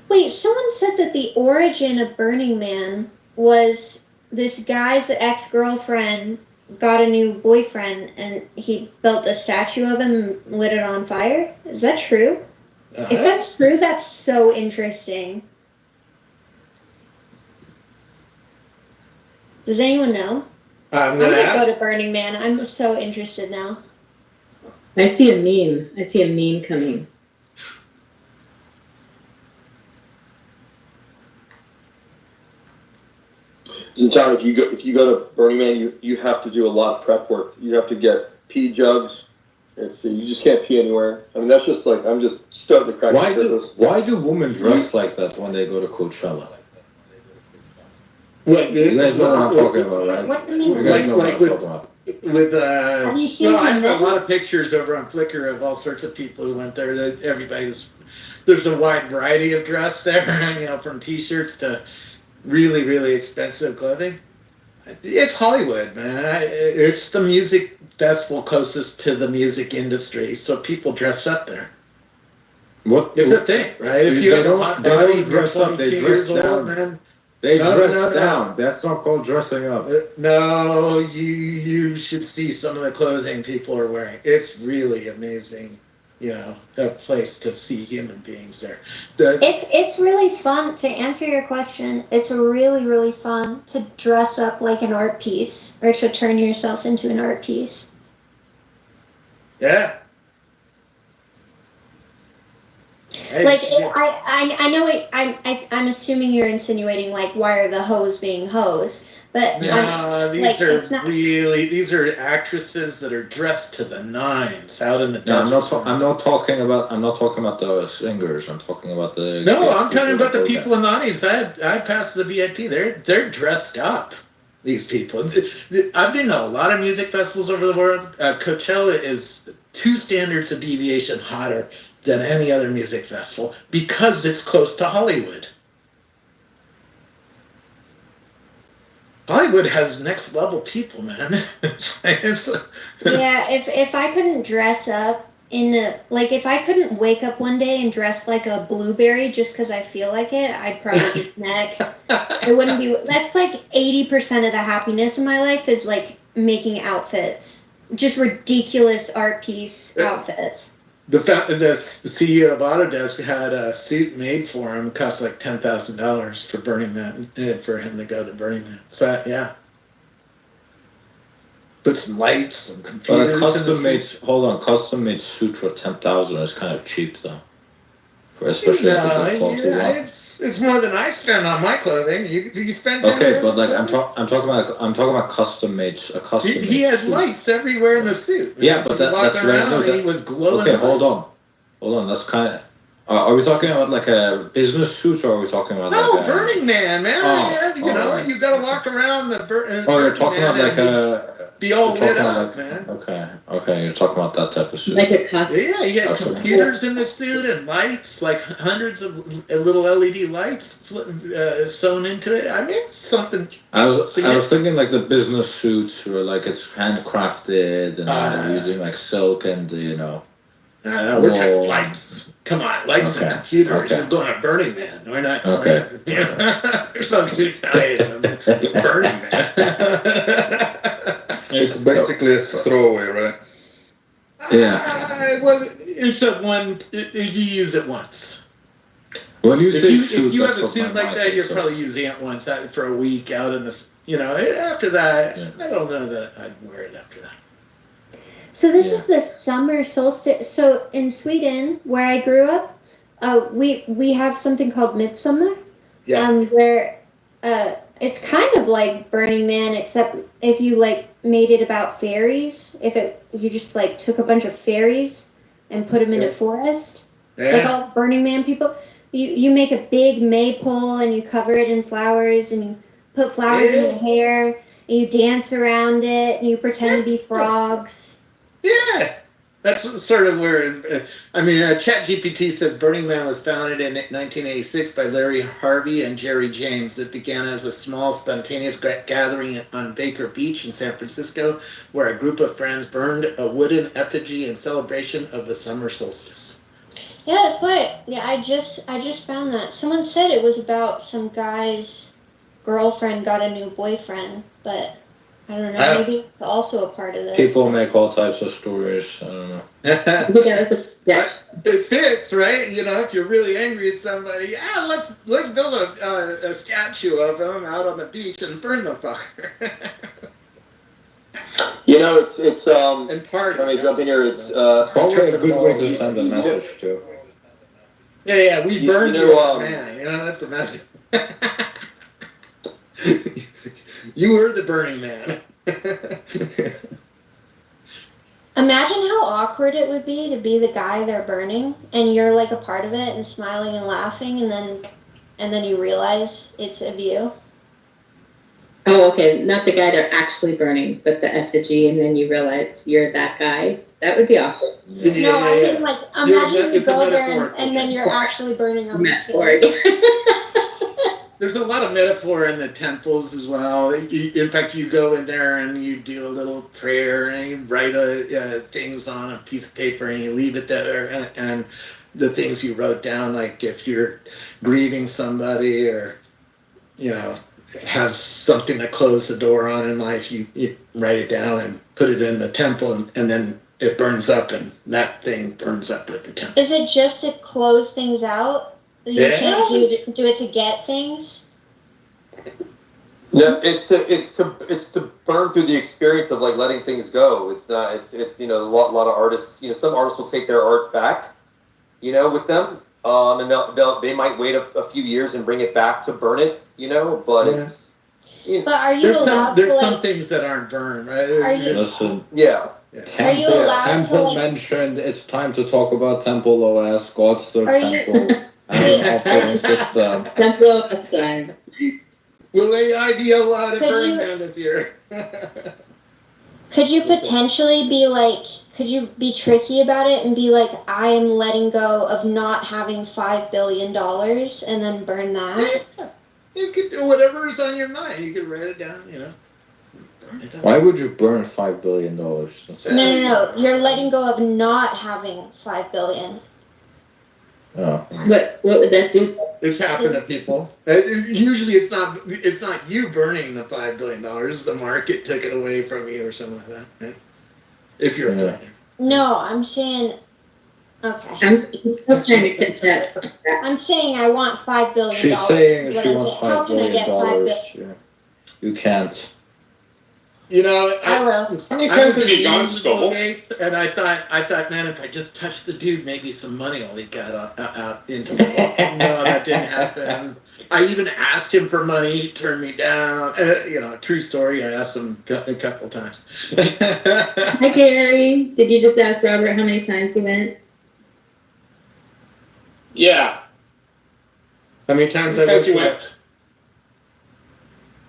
Wait, someone said that the origin of Burning Man was this guy's ex-girlfriend got a new boyfriend and he built a statue of him and lit it on fire. Is that true? If that's true, that's so interesting. Does anyone know? I'm gonna gonna go to Burning Man. I'm so interested now. I see a meme. I see a meme coming. So John, if you go to Burning Man, you have to do a lot of prep work. You have to get pee jugs. You just can't pee anywhere. I mean, that's just like I'm just starting to crack the surface. Why do women dress like that when they go to Coachella? What, You guys know what I'm talking about, right? What do you mean? You guys know what Like I'm with- talking about. With Have you seen I him have a then? lot of pictures over on Flickr of all sorts of people who went there. That there's a wide variety of dress there, you know, from t-shirts to really, really expensive clothing. It's Hollywood, man. It's the music festival closest to the music industry, so people dress up there. What? It's a thing, right? If you They have a don't- hot they body, don't you're dress up, they 22 dress years old, down. man. They No, dress no. down. That's not called dressing up. No, you should see some of the clothing people are wearing. It's really amazing, you know, a place to see human beings there. It's really fun to answer your question. It's really, really fun to dress up like an art piece or to turn yourself into an art piece. Yeah. Hey, Like yeah. I know it. I'm assuming you're insinuating like why are the hoes being hoes, but No, these like, are it's not- these are actresses that are dressed to the nines out in the No, desert. I'm not talking about the singers. I'm talking about the. No, I'm talking about the that go people in the audience. I passed the VIP. They're dressed up. These people. I've been to a lot of music festivals over the world. Coachella is 2 standards of deviation hotter than any other music festival because it's close to Hollywood. Hollywood has next level people, man. yeah, if I couldn't dress up if I couldn't wake up one day and dress like a blueberry just because I feel like it, I'd probably just neck. It wouldn't be. That's like 80% of the happiness in my life is like making outfits, just ridiculous art piece outfits. The CEO of Autodesk had a suit made for him, cost like $10,000 for Burning Man, for him to go to Burning Man. So yeah, put some lights, some But computers. a custom made suit for 10,000 is kind of cheap though, especially if it's quality one. It's more than I spend on my clothing. You spend. Okay, but like I'm talking about custom made. He had lights everywhere in the suit. Yeah, but he walked that's around right. and he was glowing. Okay, hold on. That's kind of Are we talking about like a business suit, or are we talking about No, like a... Burning Man, man. Oh, Yeah, you know, alright. you gotta walk around the Oh, you're Burning talking Man about like and a... be all you're lit talking up, about man. Okay, you're talking about that type of suit. Like a costume. Yeah, you got Okay. computers in the suit and lights, like hundreds of little LED lights sewn into it. I mean, it's something. I was thinking like the business suits where like it's handcrafted and they're using like silk and you know. We're talking lights. Come on, lights and computers. Okay. We're going to Burning Man. We're not. Okay. There's no suit in Burning Man. It's basically a throwaway, right? Yeah. Well, it's a one. You use it once. When you If say you have a suit like that, you're probably using it once for a week out in the. You know, after that, I don't know that I'd wear it after that. So this is the summer solstice. So in Sweden, where I grew up, we have something called midsummer. Yeah. Where it's kind of like Burning Man, except if you like made it about fairies. You just like took a bunch of fairies and put them in a forest. Yeah. Like all Burning Man people. You make a big maypole and you cover it in flowers and you put flowers in your hair and you dance around it and you pretend to be frogs. Yeah, that's sort of where. ChatGPT says Burning Man was founded in 1986 by Larry Harvey and Jerry James. It began as a small, spontaneous gathering on Baker Beach in San Francisco, where a group of friends burned a wooden effigy in celebration of the summer solstice. Yeah, that's what. Yeah, I just found that. Someone said it was about some guy's girlfriend got a new boyfriend, but I don't know. Maybe it's also a part of this. People make all types of stories. I don't know. It fits, right? You know, if you're really angry at somebody, let's build a statue of them out on the beach and burn the fucker. You know, it's and party. Let me jump in here. It's probably a good way to send a message too. Yeah, we burned you you, know, man. You know, that's the message. You were the Burning Man. Imagine how awkward it would be to be the guy they're burning, and you're like a part of it and smiling and laughing, and then you realize it's of you. Oh, okay. Not the guy they're actually burning, but the effigy, and then you realize you're that guy. That would be awesome. No, I mean like imagine you go there and then you're actually burning on the stage. There's a lot of metaphor in the temples as well. In fact, you go in there and you do a little prayer and you write things on a piece of paper and you leave it there. And the things you wrote down, like if you're grieving somebody or, you know, have something to close the door on in life, you write it down and put it in the temple and then it burns up and that thing burns up with the temple. Is it just to close things out? You can't do it to get things? No, it's to burn through the experience of like letting things go. It's not. It's you know a lot of artists. You know, some artists will take their art back, you know, with them, and they might wait a few years and bring it back to burn it. You know, but it's. You know, but are you allowed to there's some things that aren't burned, right? Are you? Listen. Yeah. Are you allowed Temple to mentioned. It's time to talk about Temple OS, God's third temple. Temple OS time. Will AI be allowed at Burning Man this year? Could you potentially be like, could you be tricky about it and be like, I am letting go of not having $5 billion and then burn that? Yeah. You could do whatever is on your mind. You could write it down, you know. Why would you burn $5 billion? No. You're letting go of not having $5 billion. Oh. What would that do? It's happened to people. Usually, it's not you burning the $5 billion. The market took it away from you or something like that. Right? If you're a planner. No, I'm saying. Okay. I'm still trying to catch up. I'm saying I want $5 billion. She's saying she wants How $5 can I get $5 billion? billion. You can't. You know, I will. How many I times was have you gone, Scoble? and I thought, man, if I just touched the dude, maybe some money will leak out into me. No, that didn't happen. I even asked him for money. He turned me down. You know, true story. I asked him a couple of times. Hi, Gary. Did you just ask Robert how many times he went? Yeah. How many times How many I times you went? went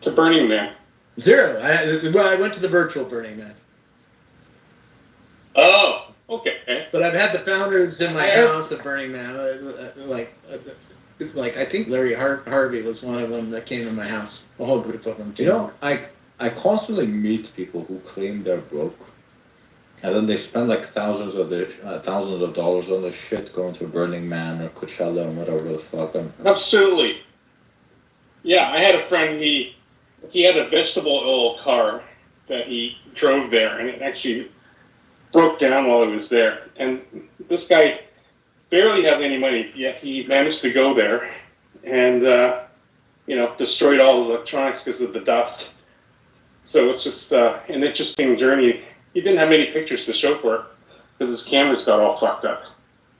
to Burning Man? 0. I went to the virtual Burning Man. Oh, okay. But I've had the founders in my house at Burning Man. Like I think Larry Harvey was one of them that came to my house. A whole group of them. You know, I constantly meet people who claim they're broke, and then they spend like thousands of dollars on this shit, going to Burning Man or Coachella and whatever the fuck. Absolutely. Yeah, I had a friend. He had a vegetable oil car that he drove there, and it actually broke down while he was there. And this guy barely has any money, yet he managed to go there and destroyed all his electronics because of the dust. So it's just an interesting journey. He didn't have many pictures to show for it because his cameras got all fucked up.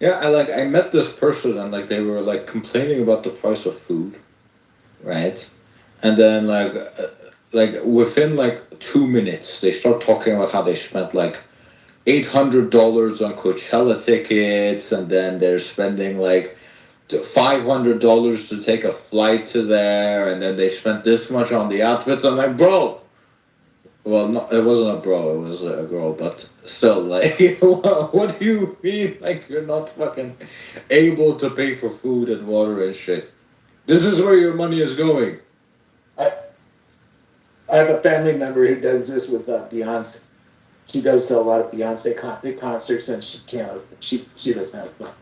Yeah, I met this person and like they were like complaining about the price of food, right? And then like within like 2 minutes they start talking about how they spent like $800 on Coachella tickets, and then they're spending like $500 to take a flight to there, and then they spent this much on the outfits. I'm like, bro. Well, no, it wasn't a bro, it was a girl, but still, like, what do you mean, like, you're not fucking able to pay for food and water and shit? This is where your money is going. I have a family member who does this with Beyonce. She does a lot of Beyonce concerts, and she can't. She doesn't have fun.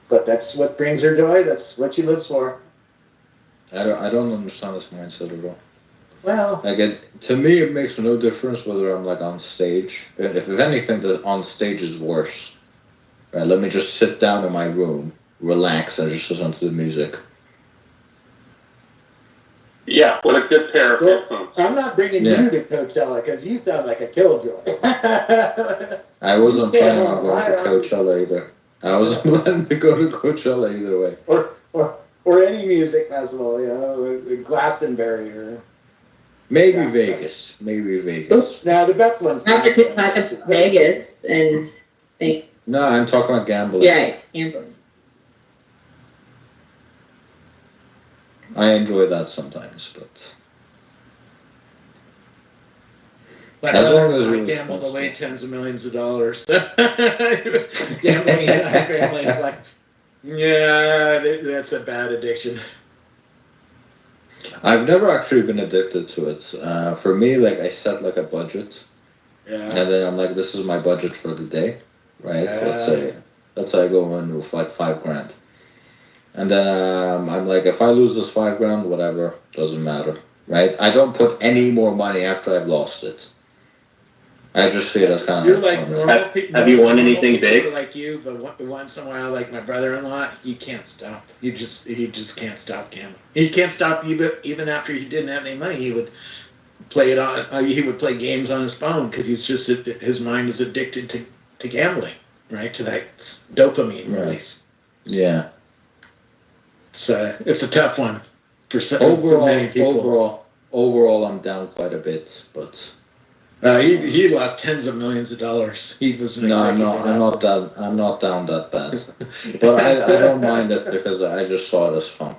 But that's what brings her joy. That's what she lives for. I don't understand this mindset at all. Well, to me, it makes no difference whether I'm like on stage. If anything, the on stage is worse. Right? Let me just sit down in my room, relax, and just listen to the music. Yeah, what a good pair of headphones. I'm not bringing you to Coachella because you sound like a killjoy. I wasn't planning on going to Coachella either. I wasn't planning to go to Coachella either way. Or any music festival, Glastonbury or. Maybe Vegas. Now the best ones. Not to talk about Vegas and think. No, I'm talking about gambling. Yeah, right, gambling. I enjoy that sometimes, but as long as I gambled away tens of millions of dollars. Gambling in my family is like, yeah, that's a bad addiction. I've never actually been addicted to it. For me, like I set like a budget, and then I'm like, this is my budget for the day, right? Let's say I go in with like $5,000, and then I'm like, if I lose this $5,000, whatever, doesn't matter, right? I don't put any more money after I've lost it. I just see it as kind of. You're like normal people. Have you won anything big? Like you, but once in a while, like my brother-in-law, he can't stop. He just can't stop gambling. He can't stop even after he didn't have any money. He would play it on. He would play games on his phone because his mind is addicted to gambling, right? To that dopamine release. Yeah. It's a tough one for so many people. Overall, I'm down quite a bit, but. He lost tens of millions of dollars. He was an executive. I'm not down that bad. But I don't mind it because I just saw it as fun.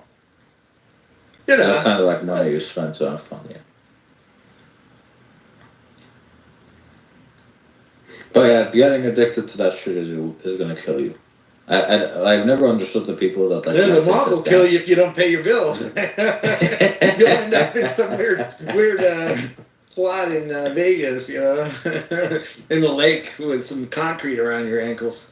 That's kind of like money you spend to have fun, yeah. But yeah, getting addicted to that shit is gonna kill you. I've never understood the people that like. Yeah, the mob will kill you if you don't pay your bills. You'll end up in some weird plot in Vegas, in the lake with some concrete around your ankles.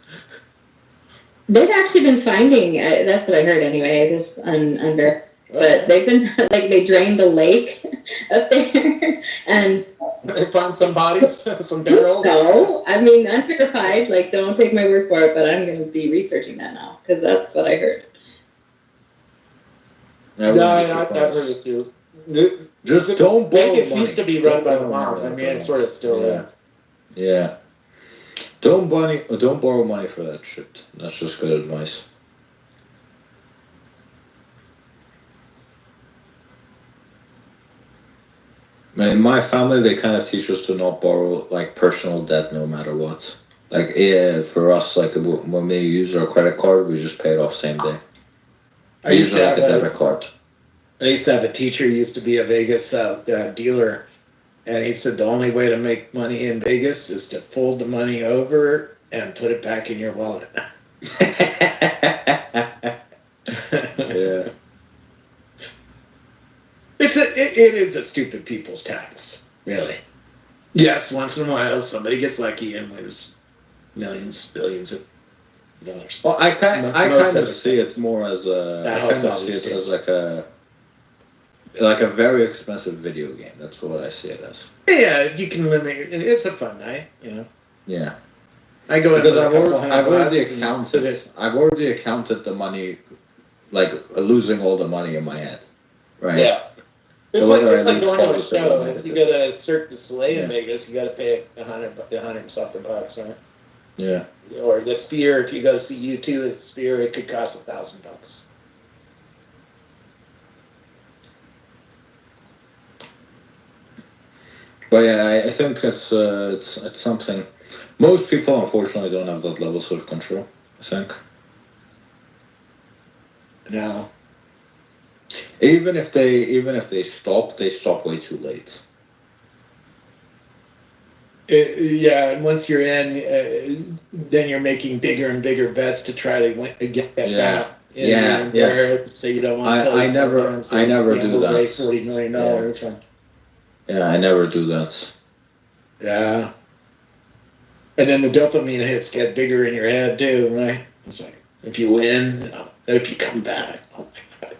They've actually been finding, that's what I heard anyway, this under, but they've been, like, they drained the lake up there, and... They found some bodies, some barrels? No, I mean, unverified, like, don't take my word for it, but I'm going to be researching that now, because that's what I heard. No, I've heard it too. Just don't borrow Vegas money. used to be run by the mob. I mean, it sort of still is. Yeah. Don't borrow money for that shit. That's just good advice. In my family, they kind of teach us to not borrow like personal debt no matter what. Like for us, like when we use our credit card, we just pay it off same day. I We used use it to like have a debit card. I used to have a teacher who used to be a Vegas dealer, and he said the only way to make money in Vegas is to fold the money over and put it back in your wallet. Yeah. It is a stupid people's tax, really. Yes, once in a while somebody gets lucky and wins millions, billions of dollars. Well, I kind Most of of see it more as That I house kind of always see it is. as like a very expensive video game. That's what I see it as. Yeah, you can limit. It's a fun night, you know. Yeah. I go in Because with a couple I've $100 already and accounted put it. I've already accounted the money, like losing all the money in my head, right? Yeah. It's So like whether I it's like lose going to a positive or show. If negative. you go to Cirque du Soleil Yeah. in Vegas, you got to pay $100 and something bucks, right? Yeah. Or the Sphere. If you go to see U2 at the Sphere, it could cost $1,000. But yeah, I think it's something. Most people, unfortunately, don't have that level of control. I think. No. Even if they stop way too late. Yeah, and once you're in, then you're making bigger and bigger bets to try to get that Yeah. back. Yeah. So you don't want to. I never do that. Raise $40 million. Yeah, I never do that. Yeah. And then the dopamine hits get bigger in your head too, right? It's like if you win, if you come back, oh my god.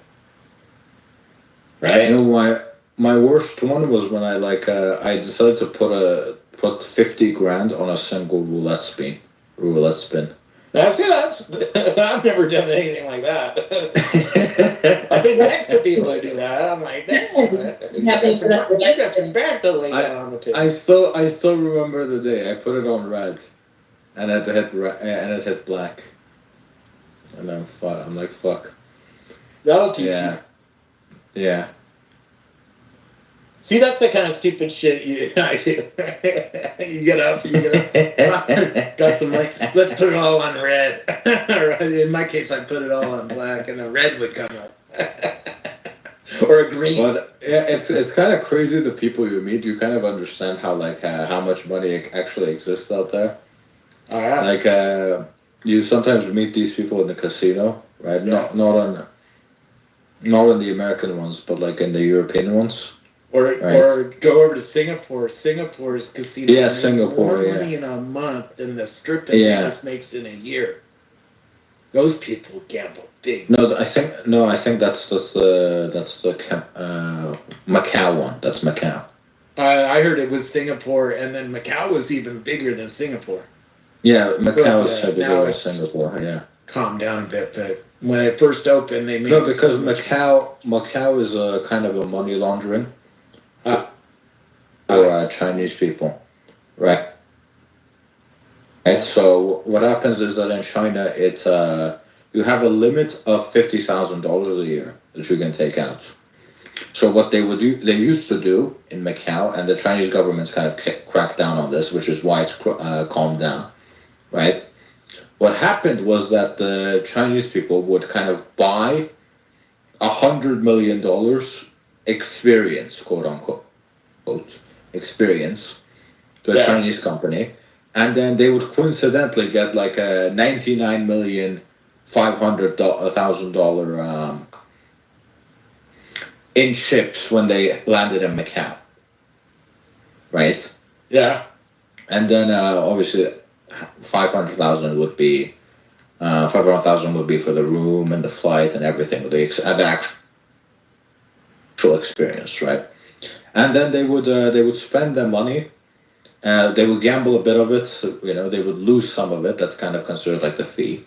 Right? You know, my worst one was when I decided to put 50 grand on a single roulette spin. That's I've never done anything like that. I've been next to people who do that. I'm like, you got some back to lay down on the table. I still remember the day I put it on red, and it hit black, and I'm like fuck. That'll teach Yeah. you. Yeah. See, that's the kind of stupid shit I do. You get up, got some money. Let's put it all on red. In my case, I put it all on black, and a red would come up, or a green. But yeah, it's kind of crazy the people you meet. You kind of understand how how much money actually exists out there. Oh, yeah. Like you sometimes meet these people in the casino, right? Yeah. Not in the American ones, but like in the European ones. Or go over to Singapore. Singapore's casino. Yeah, Singapore. More money in a month than the strip in Vegas makes in a year. Those people gamble big. No, I think that's the Macau one. That's Macau. I heard it was Singapore, and then Macau was even bigger than Singapore. Yeah, Macau is now bigger than it's Singapore. Yeah. Calmed down a bit, but when it first opened, they made because Macau is a kind of a money laundering for Chinese people, right? And so what happens is that in China, you have a limit of $50,000 a year that you can take out. So what they used to do in Macau, and the Chinese government's kind of cracked down on this, which is why it's calmed down, right? What happened was that the Chinese people would kind of buy $100 million experience, quote unquote, experience to a Chinese company, and then they would coincidentally get like a $99,500,000 in chips when they landed in Macau, right? Yeah. And then obviously 500,000 would be 500,000 would be for the room and the flight and everything, the actual experience, right? And then they would spend their money. They would gamble a bit of it. So, they would lose some of it. That's kind of considered like the fee.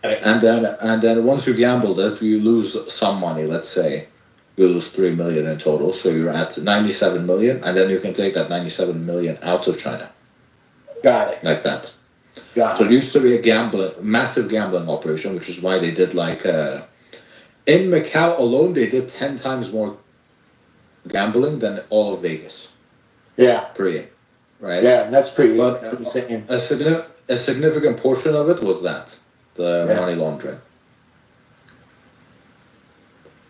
And then once you gambled it, you lose some money. Let's say you lose 3 million in total, so you're at 97 million, and then you can take that 97 million out of China. Got it. Like that. Got So it used to be a massive gambling operation, which is why they did in Macau alone, they did 10 times more gambling than all of Vegas. Yeah, Period. Right. yeah, that's pretty But insane. a significant portion of it was that the Yeah. money laundering.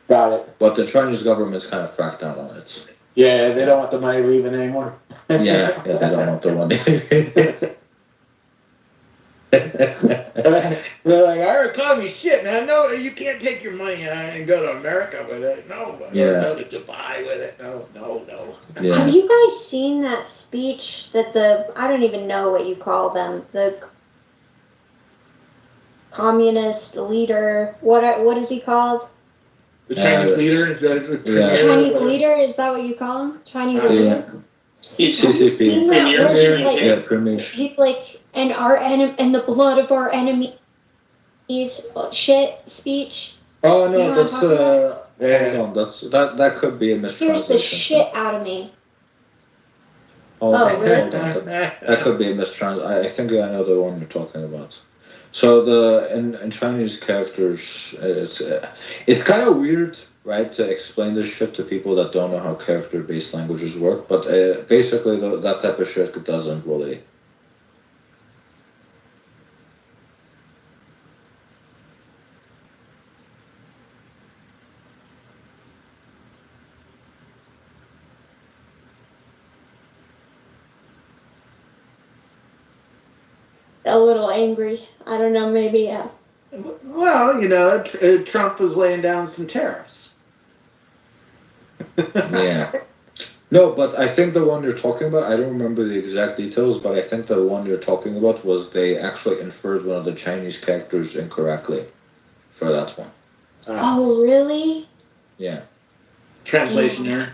Got it. But the Chinese government's kind of cracked down on it. Yeah, they don't want the money leaving anymore. Yeah, they don't want the money. They're like, our economy's shit, man. No, you can't take your money and go to America with it. No, Yeah. go to Dubai with it. No. Yeah. Have you guys seen that speech that I don't even know what you call them, the communist leader, what is he called? The Chinese leader, the premier, Chinese leader, is that what you call him? Chinese leader? Have you seen that? Premier. Where he's like, Yeah, premier. he's like, and the blood of our enemies, shit speech. Oh You know no, what I'm that's talking about? hold on, that could be a mistranslation. Scares the shit out of me. Hold Oh, on, really? hold on. That could be a mistranslation. I think I know the one you're talking about. So in Chinese characters, it's kind of weird, right, to explain this shit to people that don't know how character-based languages work. But basically, that type of shit doesn't really. A little angry. I don't know, maybe, Well, Trump was laying down some tariffs. Yeah. No, but I think the one you're talking about, I don't remember the exact details, but I think the one you're talking about was they actually inferred one of the Chinese characters incorrectly for that one. Oh, really? Yeah. Translation error.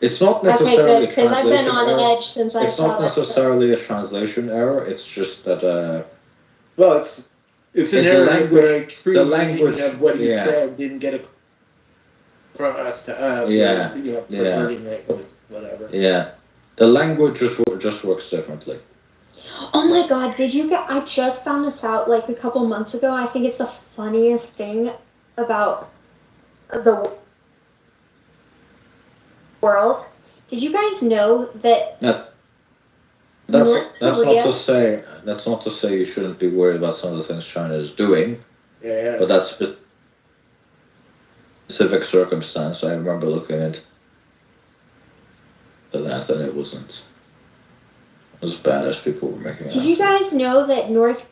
It's not Okay, necessarily good, because a I've been translation on error. edge since I It's saw not that. necessarily a translation error. It's just that Well, it's an It's the error language- where a true the meaning language, of what he yeah. said didn't get across to us. Yeah, Or, yeah. perverting it with whatever. yeah, the language just works differently. Oh my god, I just found this out like a couple months ago. I think it's the funniest thing about the world. Did you guys know that North That's Korea? not to say you shouldn't be worried about some of the things China is doing, Yeah. but that's specific circumstance. I remember looking into that, and it wasn't as bad as people were making it Did out. you guys know that North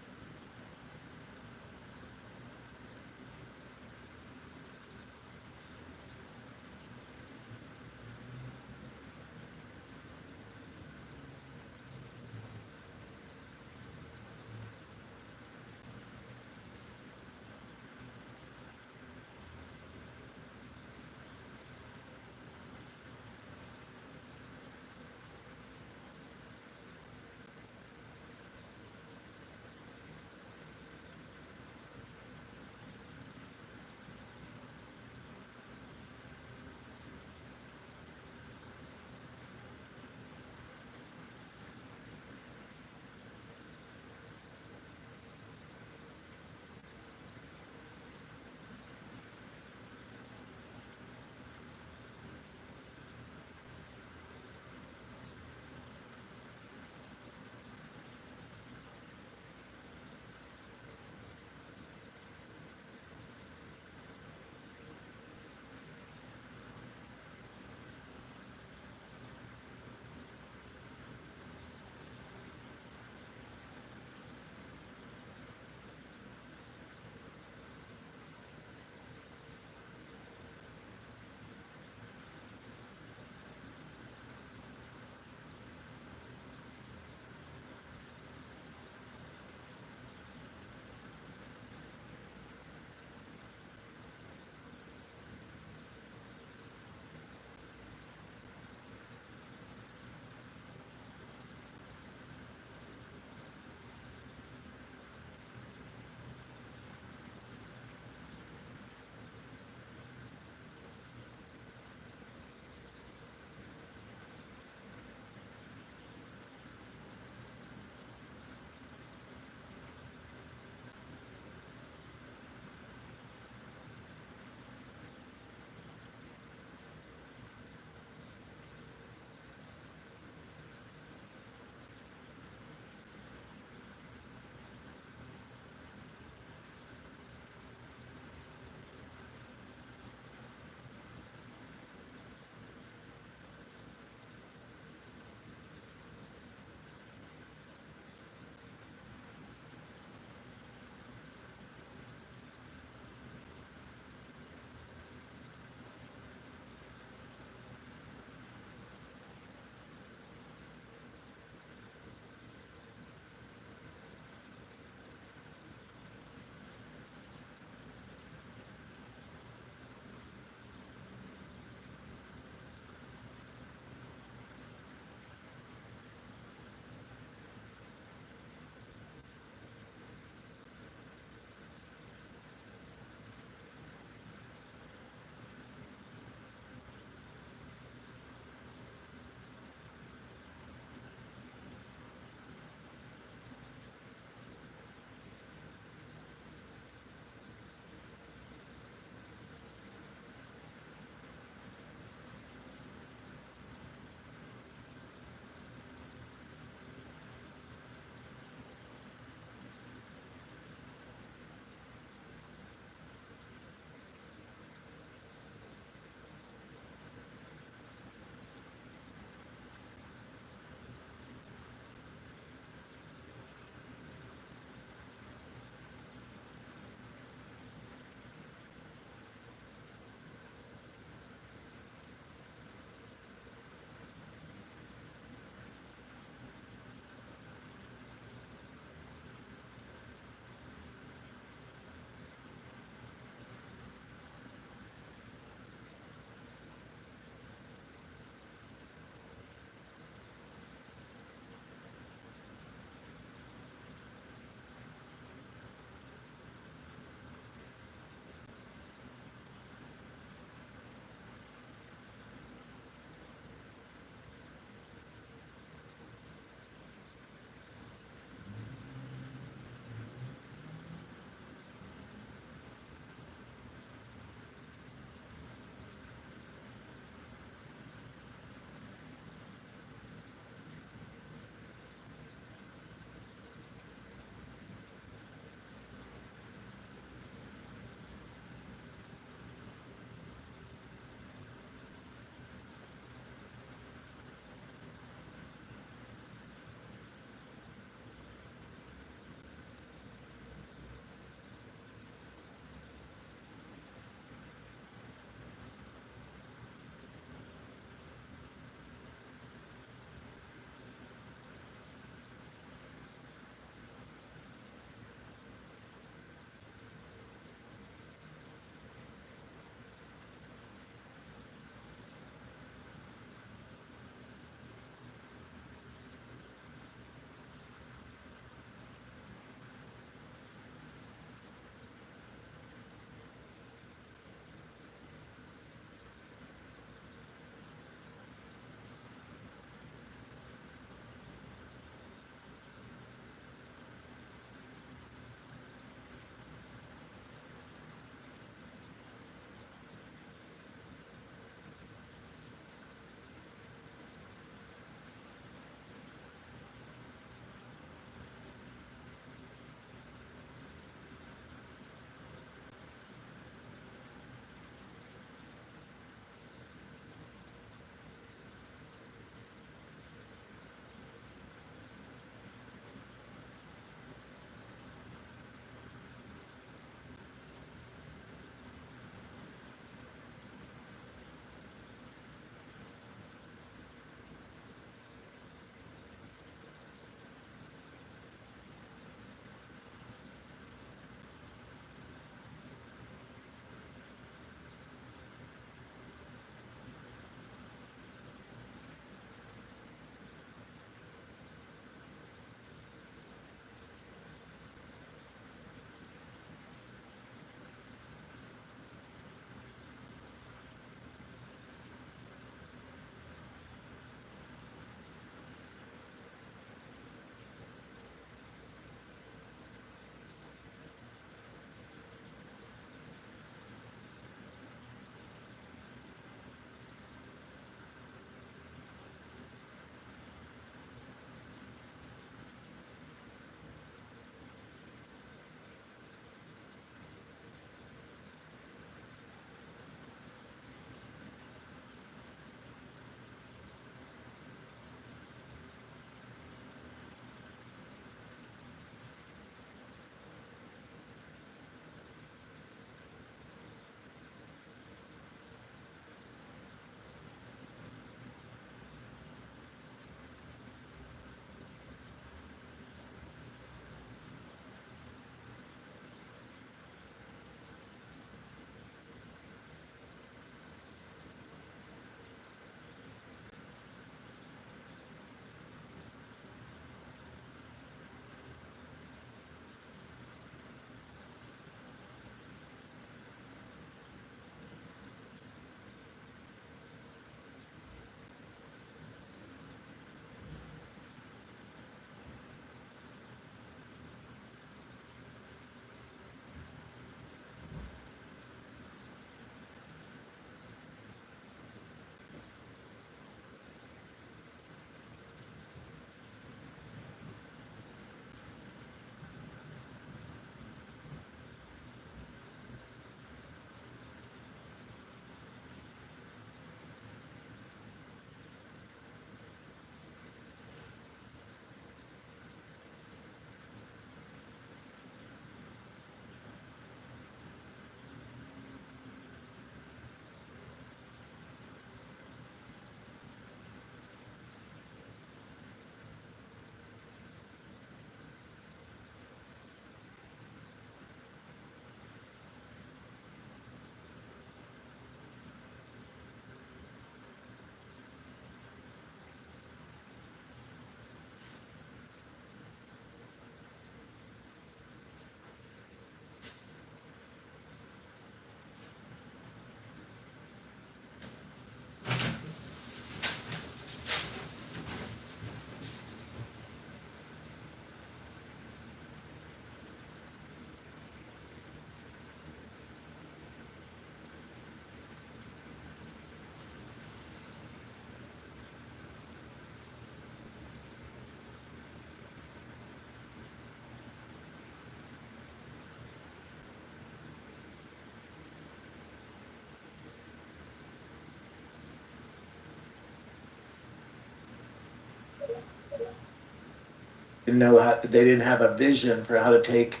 didn't know how, they didn't have a vision for how to take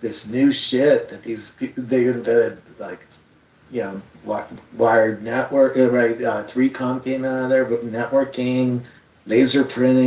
this new shit that these people, they invented, like, you know, wired network, right? 3Com came out of there, but networking, laser printing.